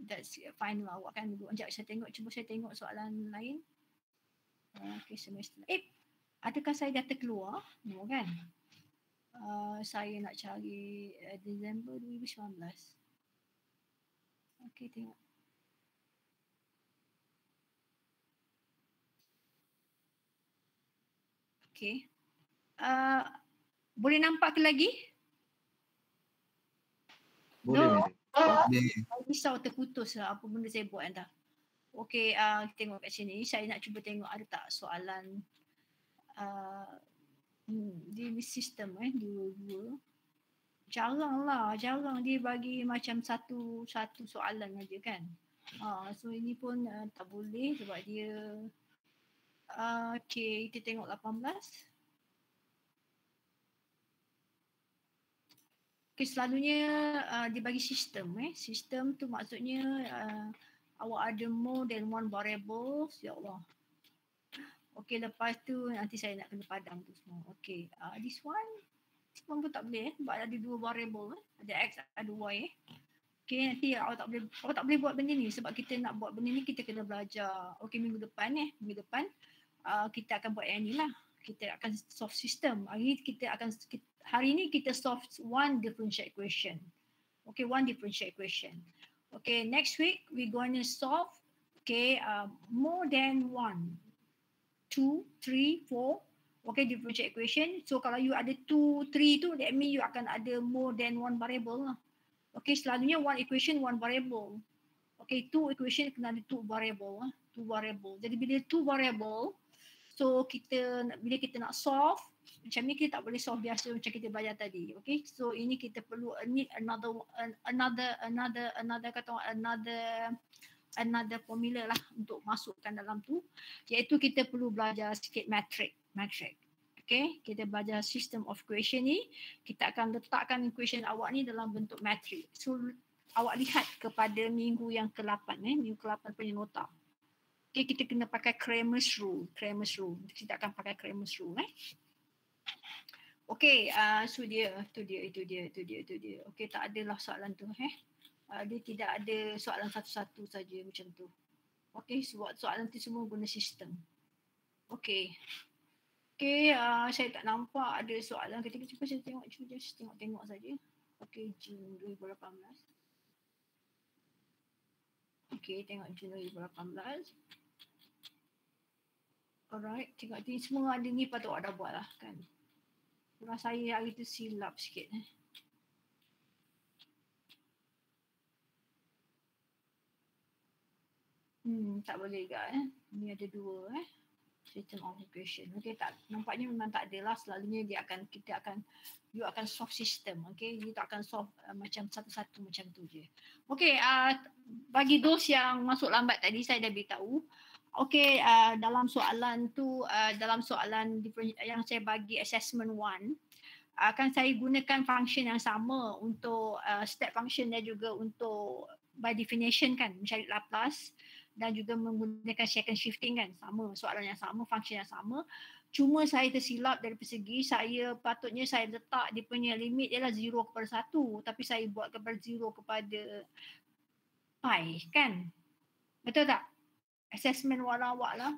that's final awak kan. Sekejap cuba saya tengok soalan lain. Okay, semester. Adakah saya dah terkeluar? No kan? Saya nak cari Disember 2019. Okay, tengok. Okay. Boleh nampak ke lagi? Boleh. Saya risau terputus apa benda saya buat entah. Okay, tengok kat sini. Saya nak cuba tengok ada tak soalan di sistem dua-dua. Jarang dia bagi macam satu soalan aja kan. So ini pun tak boleh sebab dia okay, kita tengok 18. Okay, selalunya dia bagi sistem sistem tu maksudnya awak ada more than one variable. Ya Allah. Okay, lepas tu nanti saya nak kena padam tu semua. Okay, this one pun tak boleh sebab ada dua variable ada X ada Y Okay, nanti awak tak boleh buat benda ni sebab kita nak buat benda ni kita kena belajar. Okay, minggu depan kita akan buat yang ni lah. Kita akan solve system. Hari ni kita solve one differential equation. Okay, one differential equation. Okay, next week we going to solve more than one. 2, 3, 4. Okay, differential equation. So kalau you ada 2, 3 tu, that means you akan ada more than one variable lah. Okay, selalunya one equation, one variable. Okay, two equation kena ada two variable. Jadi bila two variable, so bila kita nak solve, macam ni kita tak boleh solve biasa macam kita belajar tadi. Okay, so ini kita perlu need another formula lah untuk masukkan dalam tu, iaitu kita perlu belajar sikit matrix. Okay, kita belajar system of equation ni, kita akan letakkan equation awak ni dalam bentuk matrix. So awak lihat kepada minggu yang ke-8 minggu ke-8 punya nota. Okay, kita kena pakai Cramer's rule. Kita akan pakai Cramer's rule Okay, so itu dia. Okay, tak adalah soalan tu dia tidak ada soalan satu-satu saja macam tu. Okay, sebab soalan tu semua guna sistem. Okay, saya tak nampak ada soalan ketika cuba saya tengok saja. Okay, Jun 2018. Okay, tengok Jun 2018. Alright, tengok ni semua ada ni patut ada buat lah kan. Kurang saya hari tu silap sikit tak boleh ke ni ada dua system of equation. Okay, tak nampaknya memang tak adalah. Selalunya you akan solve system. Okay, you tak akan solve macam satu-satu macam tu je. Okay, bagi those yang masuk lambat tadi saya dah beritahu. Okay, dalam soalan tu dalam soalan yang saya bagi assessment 1 akan saya gunakan function yang sama untuk step function dan juga untuk by definition kan mencari Laplace dan juga menggunakan second shifting kan, sama soalan yang sama, function yang sama. Cuma saya tersilap dari persegi patutnya saya letak dia punya limit ialah 0 kepada 1 tapi saya buat kepada 0 kepada pi kan. Betul tak? Assessment awak lah.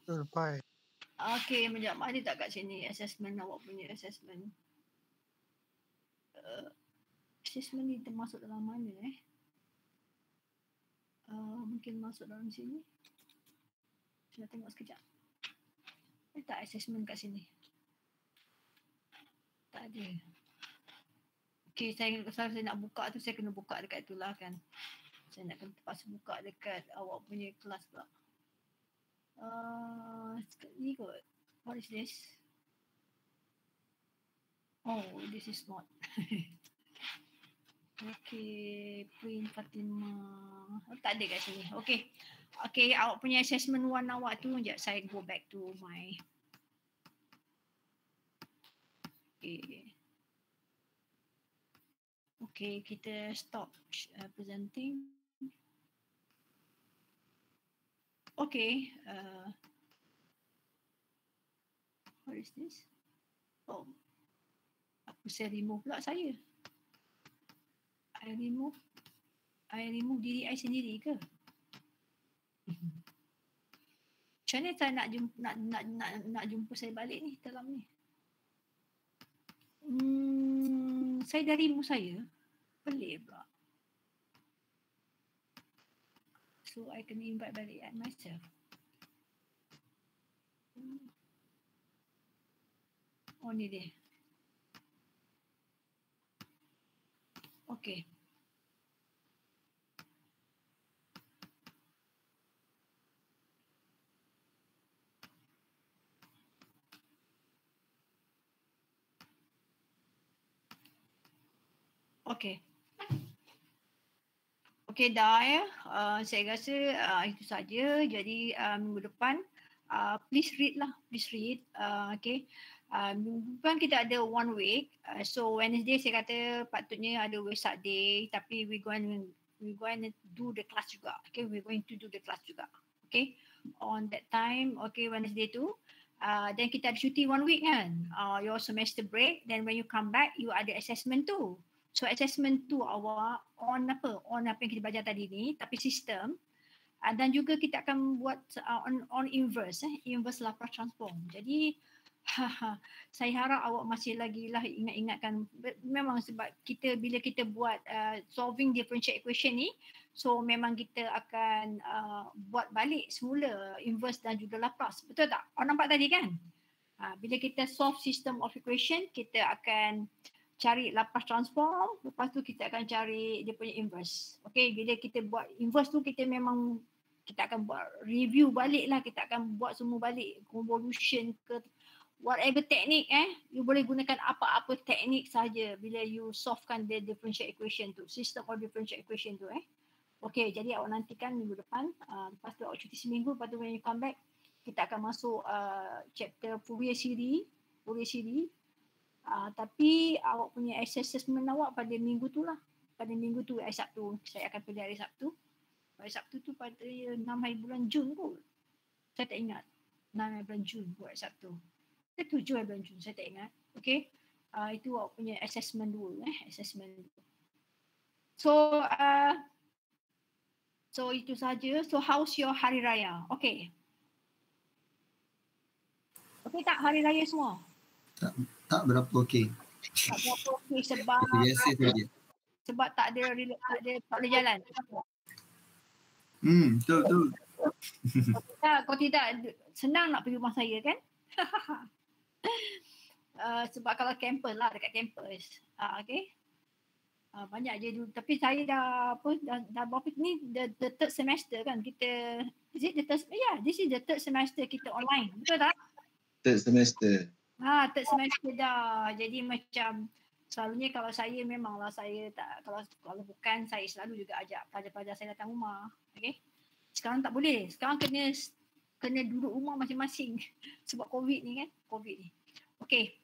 Betul, pi. Okay, sekejap. Ada tak kat sini assessment awak punya assessment? Assessment ni termasuk dalam mana mungkin masuk dalam sini. Saya tengok sekejap. Ada tak assessment kat sini? Tak ada. Okay, saya nak buka tu saya kena buka dekat itulah kan. Saya nak kena terpaksa buka dekat awak punya kelas pula. Ni kot. What is this? Oh, this is not. Okay, print Fatima. Tak ada kat sini. Okay. Okay, awak punya assessment one awak tu, sekejap saya go back to my. Okay. Okay, kita stop presenting. Okay. What is this? Oh. Apa saya remove pula saya? I remove diri I sendiri ke? Macam mana saya nak jumpa saya balik ni dalam ni? Saya dah remove saya. Pelik pula. So I can invite balik myself. Oh ni dia. Okay. Okay. Okay dah ya. Saya rasa itu saja. Jadi minggu depan please read lah. Please read. Okay. Minggu depan kita ada 1 week. So Wednesday saya kata patutnya ada Wesak Day. Tapi we going to do the class juga. Okay. We're going to do the class juga. Okay. On that time. Okay, Wednesday tu. Then kita ada cuti 1 week kan. Your semester break. Then when you come back, you ada assessment tu. So assessment tu awak on apa yang kita belajar tadi ni, tapi sistem. Dan juga kita akan buat on inverse, inverse Laplace transform. Jadi saya harap awak masih lagi lah ingatkan, memang sebab bila kita buat solving differential equation ni, so memang kita akan buat balik semula inverse dan juga Laplace. Betul tak? Awak nampak tadi kan? Bila kita solve system of equation, kita akan cari Laplace transform, lepas tu kita akan cari dia punya inverse. Okay, bila kita buat inverse tu kita akan buat review balik lah, kita akan buat semua balik, convolution ke whatever teknik you boleh gunakan apa-apa teknik saja bila you solvekan the differential equation tu, system of differential equation tu Okay, jadi awak nantikan minggu depan, lepas tu awak cuti seminggu, lepas tu when you come back, kita akan masuk chapter Fourier series. Tapi awak punya assessment awak pada minggu tu lah. Pada minggu tu hari Sabtu. Saya akan pilih hari Sabtu. Hari Sabtu tu pada 6 hari bulan Jun kot. Saya tak ingat. 6 hari bulan Jun buat hari Sabtu. 7 hari bulan Jun. Saya tak ingat. Okay. Itu awak punya assessment dulu. Assessment dulu. So itu saja. So how's your hari raya? Okay. Okay tak hari raya semua? Tak berapa okey. Tak berapa okey sebab Biasa saja. Sebab tak boleh jalan. Betul. Kalau tidak senang nak pergi rumah saya kan? Sebab kalau campus lah, dekat campus. Okay. Banyak je dulu. Tapi saya dah berapa ni the third semester kan kita. This is the third semester kita online. Betul tak? Third semester. Third semester dah. Jadi macam selalunya kalau saya memanglah saya tak, kalau bukan saya selalu juga ajak pelajar-pelajar saya datang rumah. Okay. Sekarang tak boleh. Sekarang kena duduk rumah masing-masing sebab COVID ni kan. COVID ni. Okay.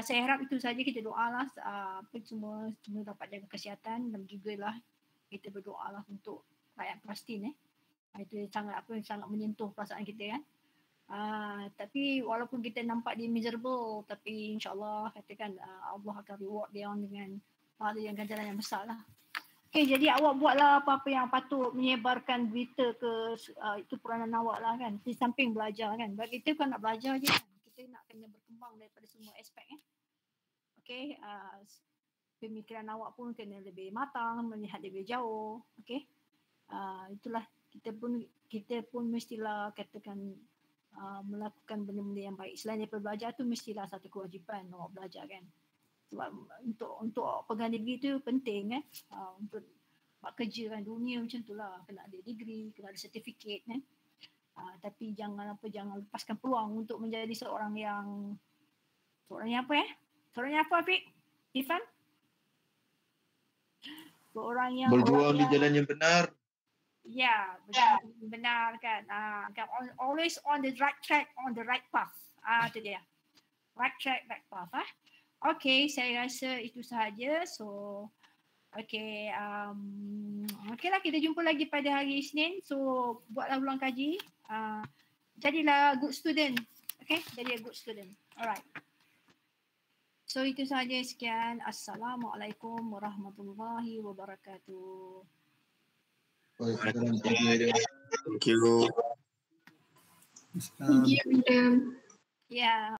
saya harap itu saja, kita doalah semua dapat jaga kesihatan, dan juga lah kita berdoalah untuk rakyat Palestin. Itu sangat menyentuh perasaan kita kan. Tapi walaupun kita nampak dia miserable, tapi insyaAllah katakan Allah akan reward dia dengan yang ganjaran yang besar lah. Okay, jadi awak buatlah apa-apa yang patut, menyebarkan berita ke itu peranan awak lah kan. Di samping belajar kan. Bagi kita bukan nak belajar je kan. Kita nak kena berkembang daripada semua aspek Okay, pemikiran awak pun kena lebih matang, melihat lebih jauh. Okay, itulah kita pun mestilah katakan melakukan benda-benda yang baik. Selain daripada belajar tu mestilah satu kewajipan awak belajar kan. Sebab untuk pegang degree tu penting kan. Untuk buat kerja kan, dunia macam tu lah, kena ada degree, kena ada sertifikat kan. Tapi jangan lepaskan peluang untuk menjadi seorang yang Afiq? Irfan? Seorang yang berjuang di jalan yang benar. Ya, benar kan. Always on the right track, on the right path. Itu dia. Right track, right path. Okay, saya rasa itu sahaja. So, okay lah, kita jumpa lagi pada hari Isnin. So, buatlah ulang kaji. Jadilah good student. Okay, jadi a good student. Alright. So, itu sahaja. Sekian. Assalamualaikum warahmatullahi wabarakatuh. Thank you. Thank you, madam. Yeah.